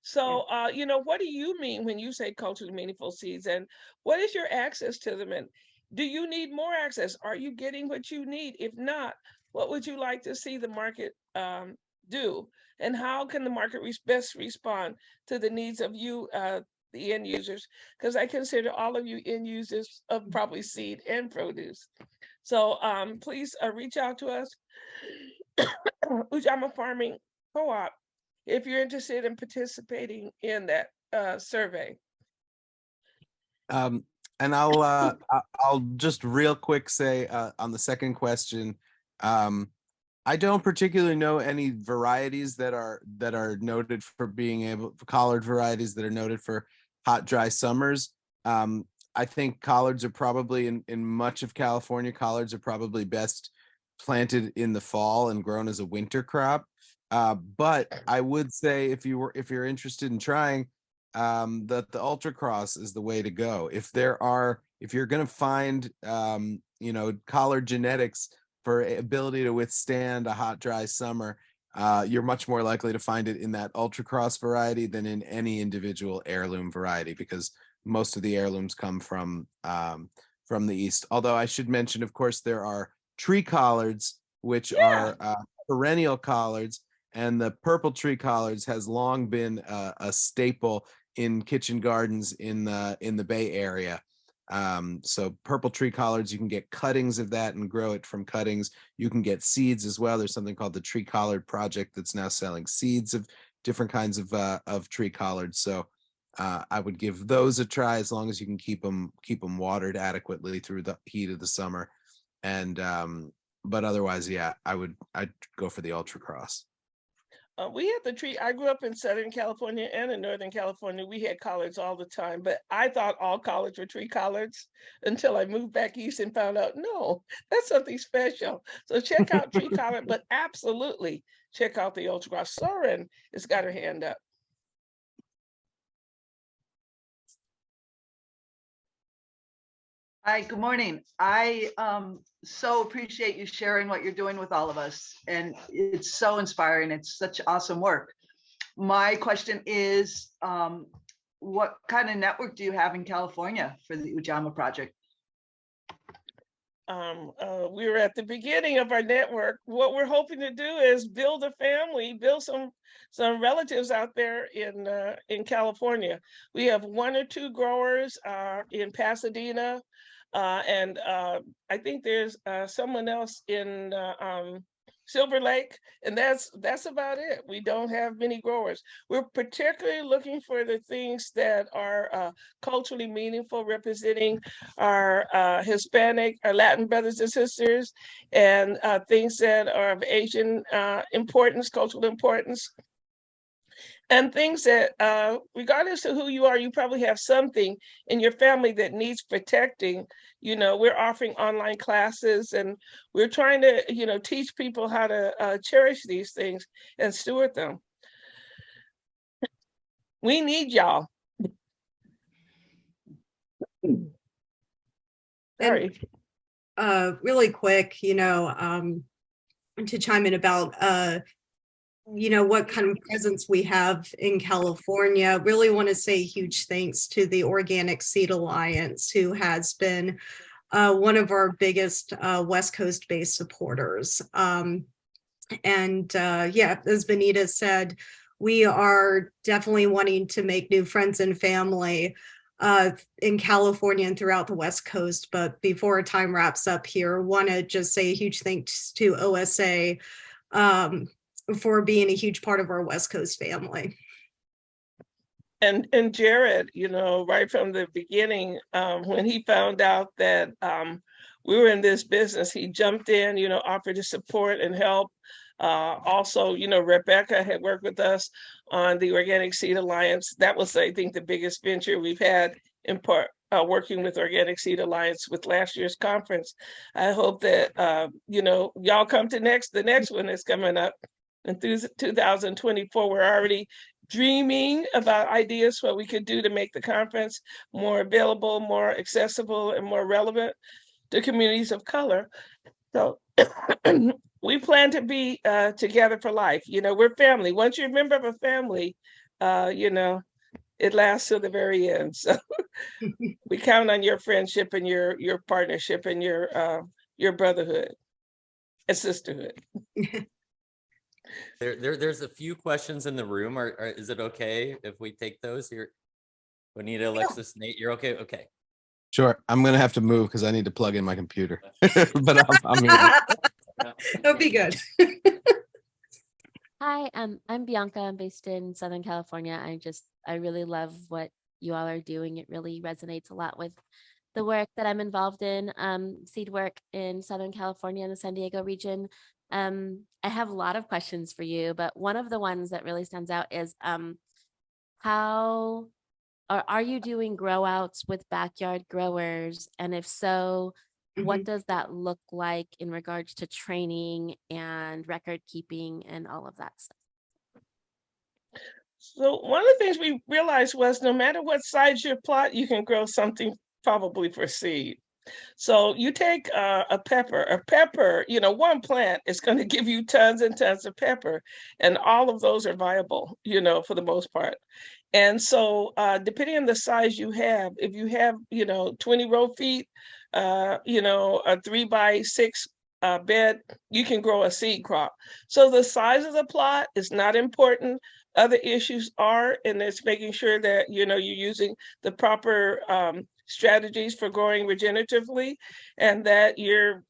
So, you know, what do you mean when you say culturally meaningful seeds, and what is your access to them? And do you need more access? Are you getting what you need? If not, what would you like to see the market do? And how can the market best respond to the needs of you, the end users? Because I consider all of you end users of probably seed and produce. So please reach out to us, Ujamaa Farming Co-op, if you're interested in participating in that survey. And I'll just real quick say on the second question, I don't particularly know any varieties that are noted for being collard varieties that are noted for hot, dry summers. I think collards are probably in much of California, collards are probably best planted in the fall and grown as a winter crop. But I would say if you're interested in trying, that the ultra cross is the way to go. If you're going to find, you know, collard genetics for ability to withstand a hot, dry summer, you're much more likely to find it in that ultra cross variety than in any individual heirloom variety, because most of the heirlooms come from the east. Although I should mention, of course, there are tree collards, which are perennial collards, and the purple tree collards has long been a staple in kitchen gardens in the Bay Area. So purple tree collards, you can get cuttings of that and grow it from cuttings. You can get seeds as well. There's something called the Tree Collard Project that's now selling seeds of different kinds of tree collards. So I would give those a try, as long as you can keep them watered adequately through the heat of the summer. And but otherwise, yeah, I'd go for the ultra cross. We had the tree. I grew up in Southern California and in Northern California. We had collards all the time, but I thought all collards were tree collards until I moved back east and found out, no, that's something special. So check out tree collard, but absolutely check out the ultra cross. Soren has got her hand up. Hi, good morning. I so appreciate you sharing what you're doing with all of us. And it's so inspiring. It's such awesome work. My question is, what kind of network do you have in California for the Ujamaa project? We were at the beginning of our network. What we're hoping to do is build a family, build some relatives out there in California. We have 1 or 2 growers in Pasadena, and I think there's someone else in Silver Lake, and that's about it. We don't have many growers. We're particularly looking for the things that are culturally meaningful, representing our Hispanic, our Latin brothers and sisters, and things that are of Asian importance, cultural importance. And things that, regardless of who you are, you probably have something in your family that needs protecting. You know, we're offering online classes, and we're trying to, you know, teach people how to cherish these things and steward them. We need y'all. Sorry. Really quick, you know, to chime in about what kind of presence we have in California. Really want to say huge thanks to the Organic Seed Alliance, who has been one of our biggest West Coast based supporters. Yeah, as Bonita said, we are definitely wanting to make new friends and family in California and throughout the West Coast. But before our time wraps up here, want to just say a huge thanks to OSA for being a huge part of our West Coast family. And Jared, right from the beginning, when he found out that we were in this business, he jumped in, offered to support and help. Also, Rebecca had worked with us on the Organic Seed Alliance. That was, I think, the biggest venture we've had in part working with Organic Seed Alliance with last year's conference. I hope that, y'all come to the next one that's coming up. And through 2024, we're already dreaming about ideas what we could do to make the conference more available, more accessible, and more relevant to communities of color. So we plan to be together for life. We're family. Once you're a member of a family, it lasts till the very end. So we count on your friendship and your partnership and your brotherhood and sisterhood. There's a few questions in the room. Is it okay if we take those here? Bonita, Alexis, Nate, you're okay? Okay. Sure. I'm going to have to move because I need to plug in my computer. But I'm here. That'll be good. Hi, I'm Bianca. I'm based in Southern California. I really love what you all are doing. It really resonates a lot with the work that I'm involved in, seed work in Southern California and the San Diego region. I have a lot of questions for you, but one of the ones that really stands out is are you doing grow outs with backyard growers? And if so, what does that look like in regards to training and record keeping and all of that stuff? So one of the things we realized was no matter what size your plot, you can grow something probably for seed. So you take a pepper, one plant is going to give you tons and tons of pepper, and all of those are viable, for the most part. And so depending on the size you have, if you have, 20 row feet, a 3x6 bed, you can grow a seed crop. So the size of the plot is not important. Other issues are, and it's making sure that, you're using the proper strategies for growing regeneratively, and that you're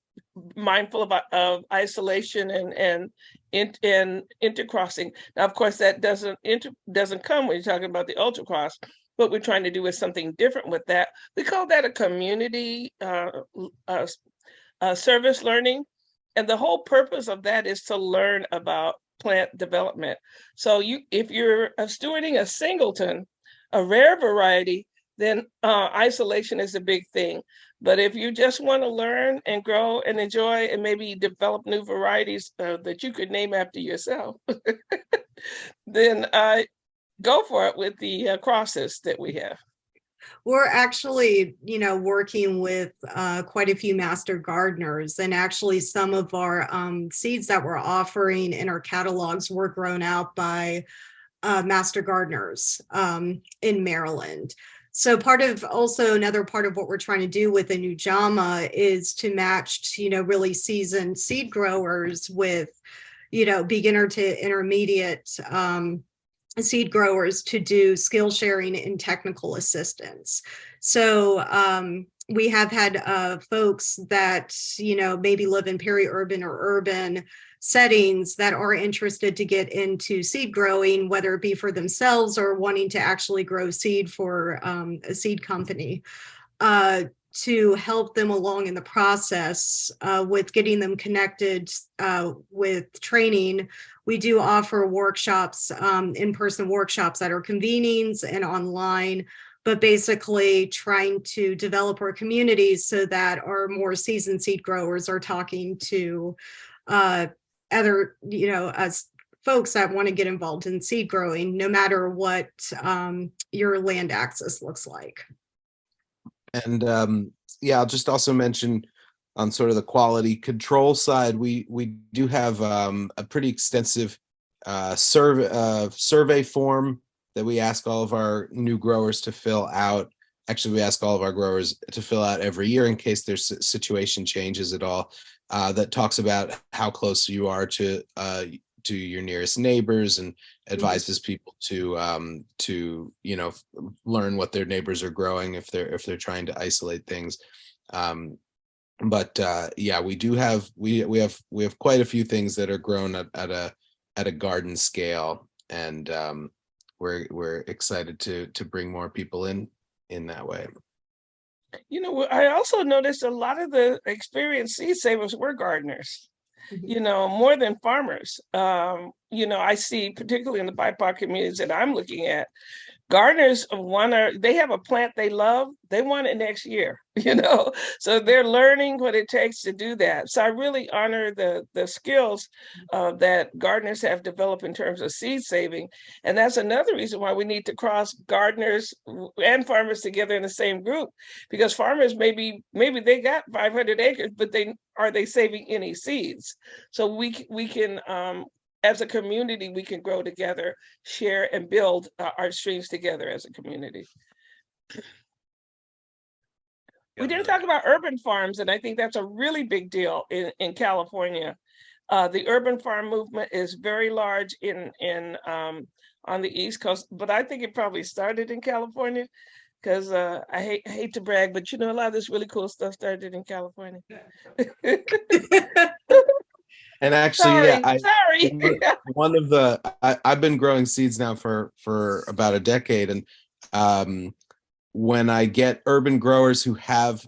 mindful of isolation and intercrossing. Now, of course, that doesn't come when you're talking about the ultracross. What we're trying to do is something different with that. We call that a community service learning, and the whole purpose of that is to learn about plant development. So if you're stewarding a singleton, a rare variety, then isolation is a big thing. But if you just want to learn and grow and enjoy and maybe develop new varieties that you could name after yourself, then go for it with the crosses that we have. We're actually, working with quite a few master gardeners, and actually some of our seeds that we're offering in our catalogs were grown out by master gardeners in Maryland. So another part of what we're trying to do with the Ujamaa is to match, really seasoned seed growers with, beginner to intermediate seed growers to do skill sharing and technical assistance. So we have had folks that, maybe live in peri-urban or urban settings that are interested to get into seed growing, whether it be for themselves or wanting to actually grow seed for a seed company, to help them along in the process with getting them connected with training. We do offer workshops, in-person workshops that are convenings and online, but basically trying to develop our communities so that our more seasoned seed growers are talking to other, as folks that want to get involved in seed growing, no matter what your land access looks like. And I'll just also mention on sort of the quality control side, we do have a pretty extensive survey form that we ask all of our new growers to fill out. Actually, we ask all of our growers to fill out every year in case their situation changes at all. That talks about how close you are to your nearest neighbors and advises people to learn what their neighbors are growing if they're trying to isolate things. But yeah, we do have we have quite a few things that are grown at a garden scale, and we're excited to bring more people in that way. I also noticed a lot of the experienced seed savers were gardeners, more than farmers. I see, particularly in the BIPOC communities that I'm looking at, gardeners they have a plant they love, they want it next year, so they're learning what it takes to do that. So I really honor the skills that gardeners have developed in terms of seed saving. And that's another reason why we need to cross gardeners and farmers together in the same group, because farmers maybe they got 500 acres, but are they saving any seeds? So we can as a community, we can grow together, share, and build our streams together as a community. We didn't talk about urban farms, and I think that's a really big deal in California. The urban farm movement is very large on the East Coast, but I think it probably started in California, because I hate to brag, but a lot of this really cool stuff started in California. And actually, sorry. One of I've been growing seeds now for about a decade, and when I get urban growers who have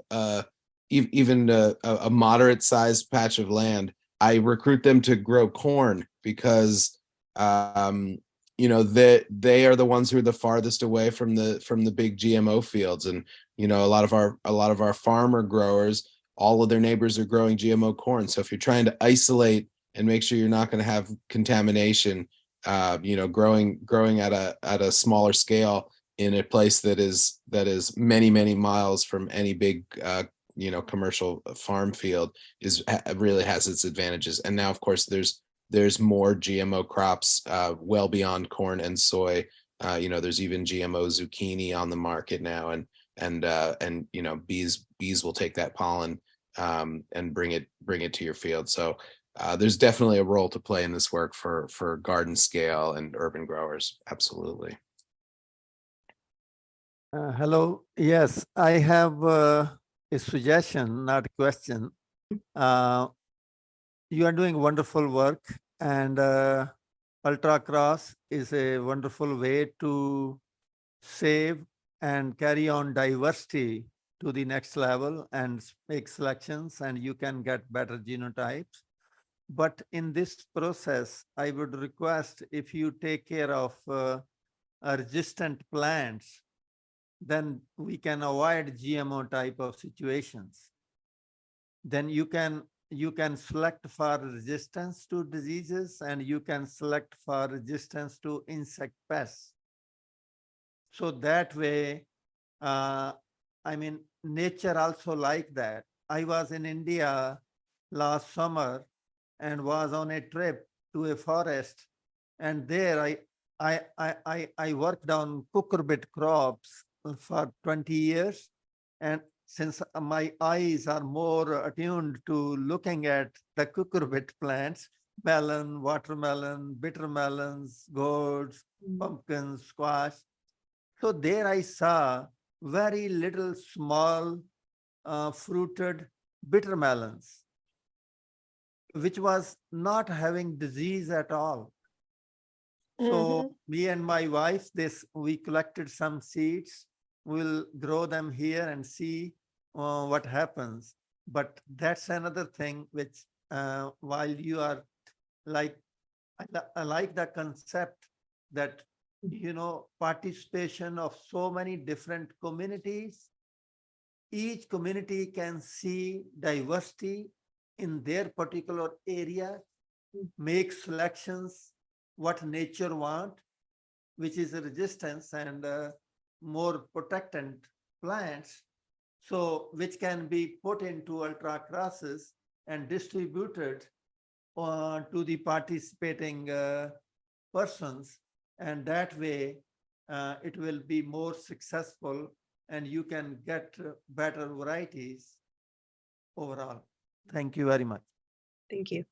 even a moderate sized patch of land, I recruit them to grow corn, because they are the ones who are the farthest away from the big GMO fields, and a lot of our farmer growers, all of their neighbors are growing GMO corn. So if you're trying to isolate and make sure you're not going to have contamination, growing at a smaller scale in a place that is many, many miles from any big commercial farm field really has its advantages. And now, of course, there's more GMO crops well beyond corn and soy. There's even GMO zucchini on the market now, and bees will take that pollen and bring it to your field. So there's definitely a role to play in this work for garden scale and urban growers. Absolutely. Hello. Yes, I have a suggestion, not a question. You are doing wonderful work, and Ultra Cross is a wonderful way to save and carry on diversity to the next level and make selections, and you can get better genotypes. But in this process, I would request, if you take care of resistant plants, then we can avoid GMO type of situations. Then you can select for resistance to diseases, and you can select for resistance to insect pests. So that way, nature also like that. I was in India last summer and was on a trip to a forest, and there I worked on cucurbit crops for 20 years. And since my eyes are more attuned to looking at the cucurbit plants, melon, watermelon, bitter melons, gourds, pumpkins, squash. So there I saw very little small fruited bitter melons, which was not having disease at all. So me and my wife, we collected some seeds. We'll grow them here and see what happens. But that's another thing which, while you are I like the concept that, participation of so many different communities. Each community can see diversity in their particular area, make selections, what nature want, which is a resistance and more protectant plants, so which can be put into ultra crosses and distributed to the participating persons, and that way it will be more successful and you can get better varieties overall. Thank you very much. Thank you.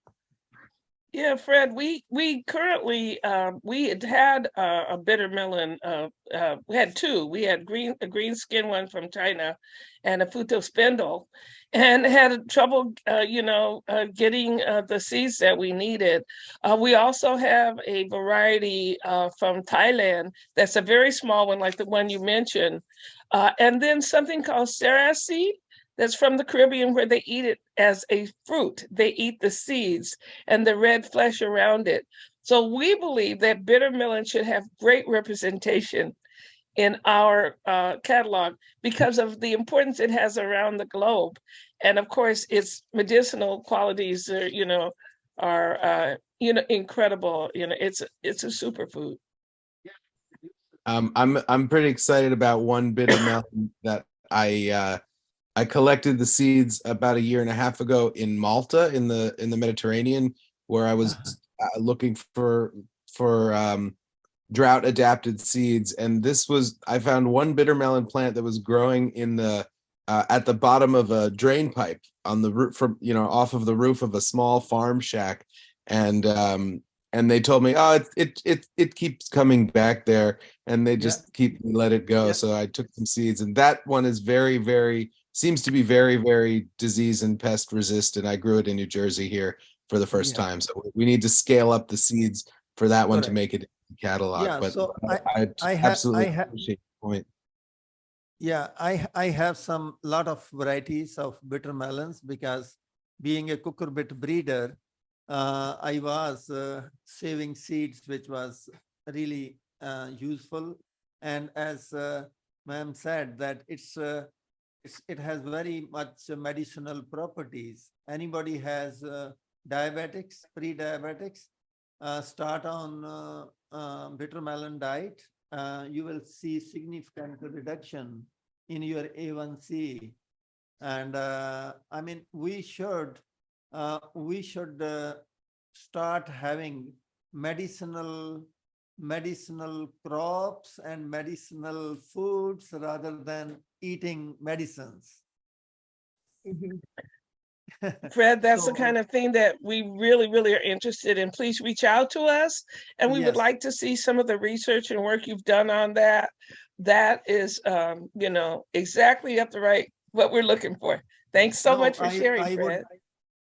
Yeah, Fred, we currently we had a bitter melon. We had two. We had a green skin one from China, and a Futo spindle, and had trouble, getting the seeds that we needed. We also have a variety from Thailand that's a very small one, like the one you mentioned, and then something called Sarah seed that's from the Caribbean, where they eat it as a fruit. They eat the seeds and the red flesh around it. So we believe that bitter melon should have great representation in our catalog because of the importance it has around the globe. And of course, its medicinal qualities are incredible. It's a superfood. I'm pretty excited about one bitter melon that I collected the seeds about a year and a half ago in Malta in the Mediterranean, where I was looking for drought adapted seeds, and I found one bitter melon plant that was growing in the at the bottom of a drain pipe on the roof off of the roof of a small farm shack, and they told me, oh, it keeps coming back there, and they just let it go. So I took some seeds, and that one is seems to be very, very disease and pest resistant. I grew it in New Jersey here for the first time. So we need to scale up the seeds for that one to make it in the catalog. Yeah, but so I absolutely appreciate the point. Yeah, I have some lot of varieties of bitter melons because being a cucurbit breeder, I was saving seeds, which was really useful. And as ma'am said, that it has very much medicinal properties. Anybody has diabetics, pre-diabetics, start on bitter melon diet. You will see significant reduction in your A1C. And I mean, we should start having medicinal crops and medicinal foods rather than eating medicines. Fred, that's the kind of thing that we really, really are interested in. Please reach out to us, and we would like to see some of the research and work you've done on that. That is, exactly up the right what we're looking for. Thanks so much for sharing, Fred.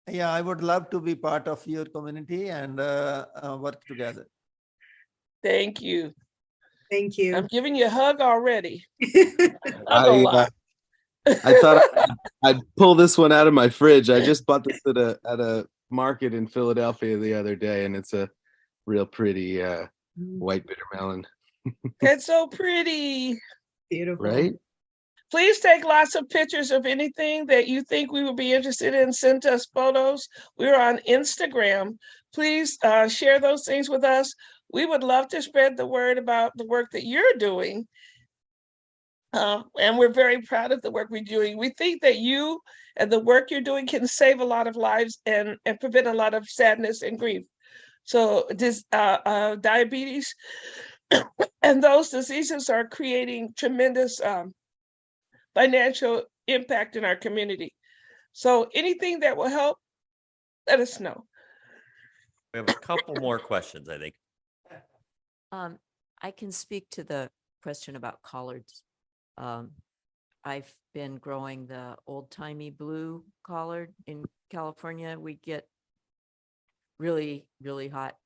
I would love to be part of your community and work together. Thank you. Thank you. I'm giving you a hug already. I thought I'd pull this one out of my fridge. I just bought this at a market in Philadelphia the other day, and it's a real pretty white bitter melon. It's so pretty. Beautiful. Right? Please take lots of pictures of anything that you think we would be interested in. Send us photos. We're on Instagram. Please share those things with us. We would love to spread the word about the work that you're doing. And we're very proud of the work we're doing. We think that you and the work you're doing can save a lot of lives and prevent a lot of sadness and grief. So this diabetes and those diseases are creating tremendous financial impact in our community. So anything that will help, let us know. We have a couple more questions, I think. I can speak to the question about collards. I've been growing the old-timey blue collard in California. We get really, really hot,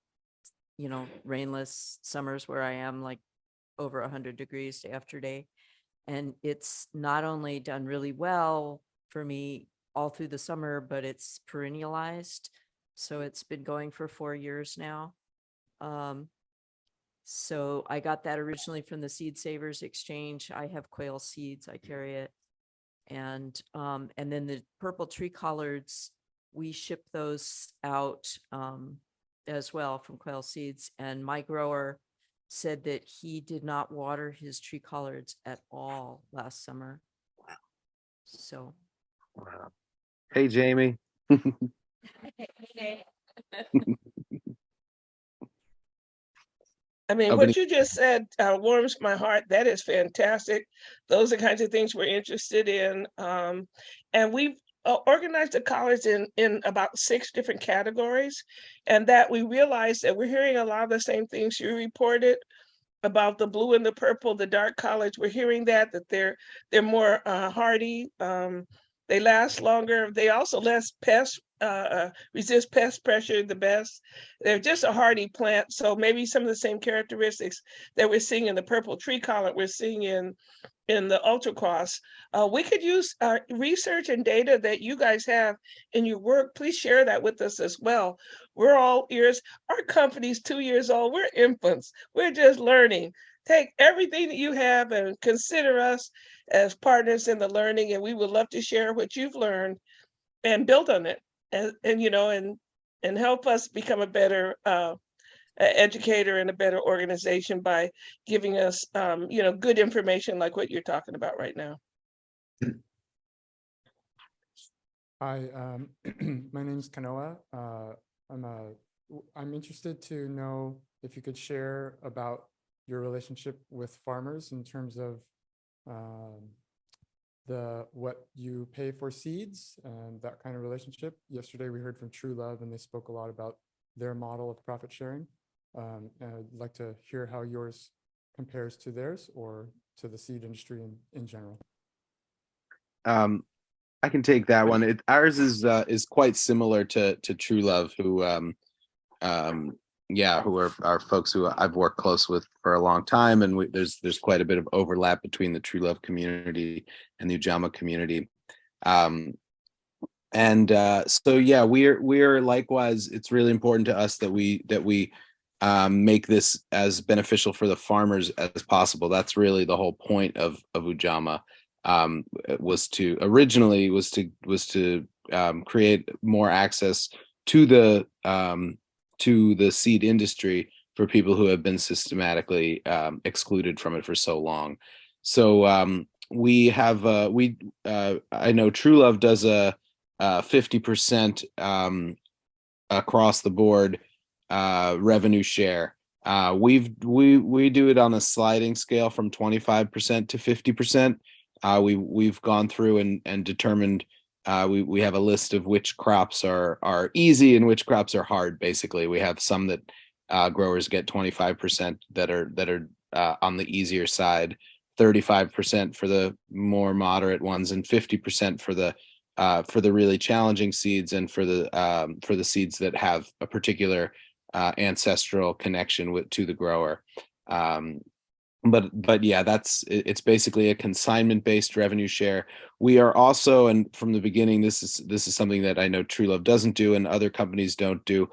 rainless summers where I am, like over 100 degrees day after day. And it's not only done really well for me all through the summer, but it's perennialized. So it's been going for 4 years now. So I got that originally from the Seed Savers Exchange. I have quail seeds, I carry it. And then the purple tree collards, we ship those out as well from quail seeds. And my grower said that he did not water his tree collards at all last summer. Wow. So. Wow. Hey, Jamie. I mean, Oh, what you just said warms my heart. That is fantastic. Those are kinds of things we're interested in. And we've organized the college in about 6 different categories, and that we realized that we're hearing a lot of the same things you reported about the blue and the purple, the dark college. We're hearing that they're more hardy. They last longer. They also less pest resist pest pressure the best. They're just a hardy plant. So maybe some of the same characteristics that we're seeing in the purple tree collar, we're seeing in the ultra cross. We could use research and data that you guys have in your work. Please share that with us as well. We're all ears. Our company's 2 years old. We're infants. We're just learning. Take everything that you have and consider us as partners in the learning. And we would love to share what you've learned and build on it, and you know, and help us become a better educator and a better organization by giving us, you know, good information like what you're talking about right now. Hi, my name's Kanoa. I'm interested to know if you could share about your relationship with farmers in terms of what you pay for seeds and that kind of relationship. Yesterday we heard from True Love and they spoke a lot about their model of profit sharing. And I'd like to hear how yours compares to theirs or to the seed industry in general. I can take that one. Ours is quite similar to True Love, who who are folks who I've worked close with for a long time, and there's quite a bit of overlap between the True Love community and the Ujamaa community. So yeah, we're likewise. It's really important to us that we make this as beneficial for the farmers as possible. That's really the whole point of Ujamaa. Was to create more access to the seed industry for people who have been systematically excluded from it for so long. So I know True Love does a 50% across the board revenue share. We do it on a sliding scale from 25% to 50%. We've gone through and determined we have a list of which crops are easy and which crops are hard. Basically, we have some that growers get 25% that are on the easier side, 35% for the more moderate ones, and 50% for the really challenging seeds and for the seeds that have a particular ancestral connection to the grower. But yeah, it's basically a consignment based revenue share. We are also, and from the beginning, this is something that I know True Love doesn't do and other companies don't do,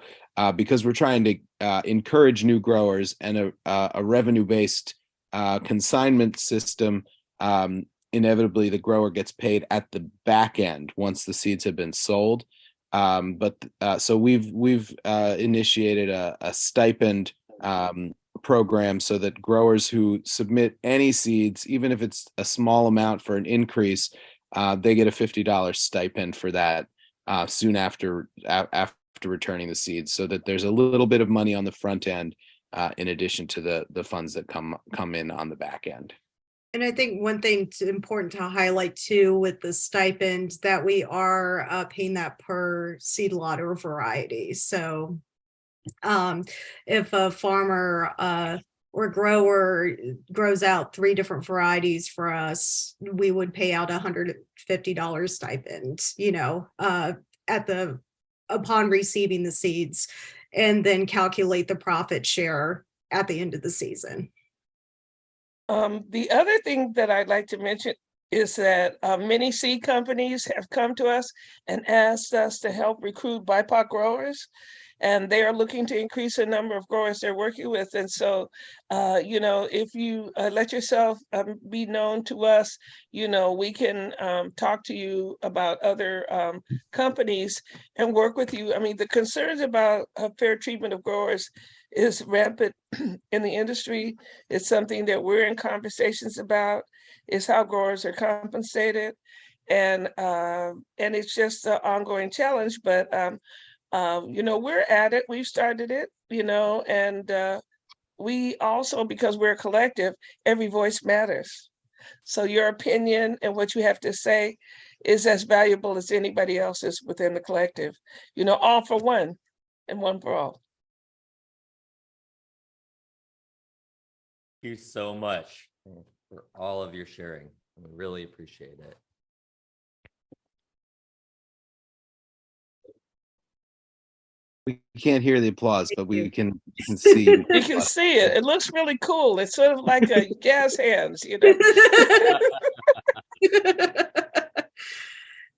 because we're trying to encourage new growers, and a revenue based consignment system. Inevitably, the grower gets paid at the back end once the seeds have been sold. So we've initiated a stipend program so that growers who submit any seeds, even if it's a small amount for an increase, they get a $50 stipend for that soon after returning the seeds, so that there's a little bit of money on the front end in addition to the funds that come in on the back end. And I think one thing important to highlight too with the stipend, that we are paying that per seed lot or variety. So if a farmer or grower grows out 3 different varieties for us, we would pay out $150 stipend, upon receiving the seeds, and then calculate the profit share at the end of the season. The other thing that I'd like to mention is that many seed companies have come to us and asked us to help recruit BIPOC growers, and they are looking to increase the number of growers they're working with. And so, if you let yourself be known to us, we can talk to you about other companies and work with you. I mean, the concerns about fair treatment of growers is rampant in the industry. It's something that we're in conversations about, is how growers are compensated. And it's just an ongoing challenge, but we're at it. We've started it, and we also, because we're a collective, every voice matters. So your opinion and what you have to say is as valuable as anybody else's within the collective. You know, all for one and one for all. Thank you so much for all of your sharing. We really appreciate it. We can't hear the applause, but we can see. You can see it. It looks really cool. It's sort of like a gas hands, you know.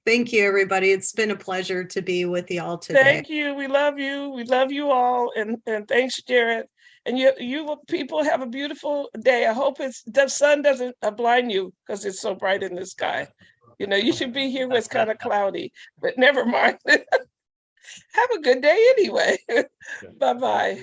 Thank you, everybody. It's been a pleasure to be with you all today. Thank you. We love you. We love you all. And thanks, Jared. And you people have a beautiful day. I hope the sun doesn't blind you because it's so bright in the sky. You know, you should be here where it's kind of cloudy, but never mind. Have a good day anyway. Bye-bye.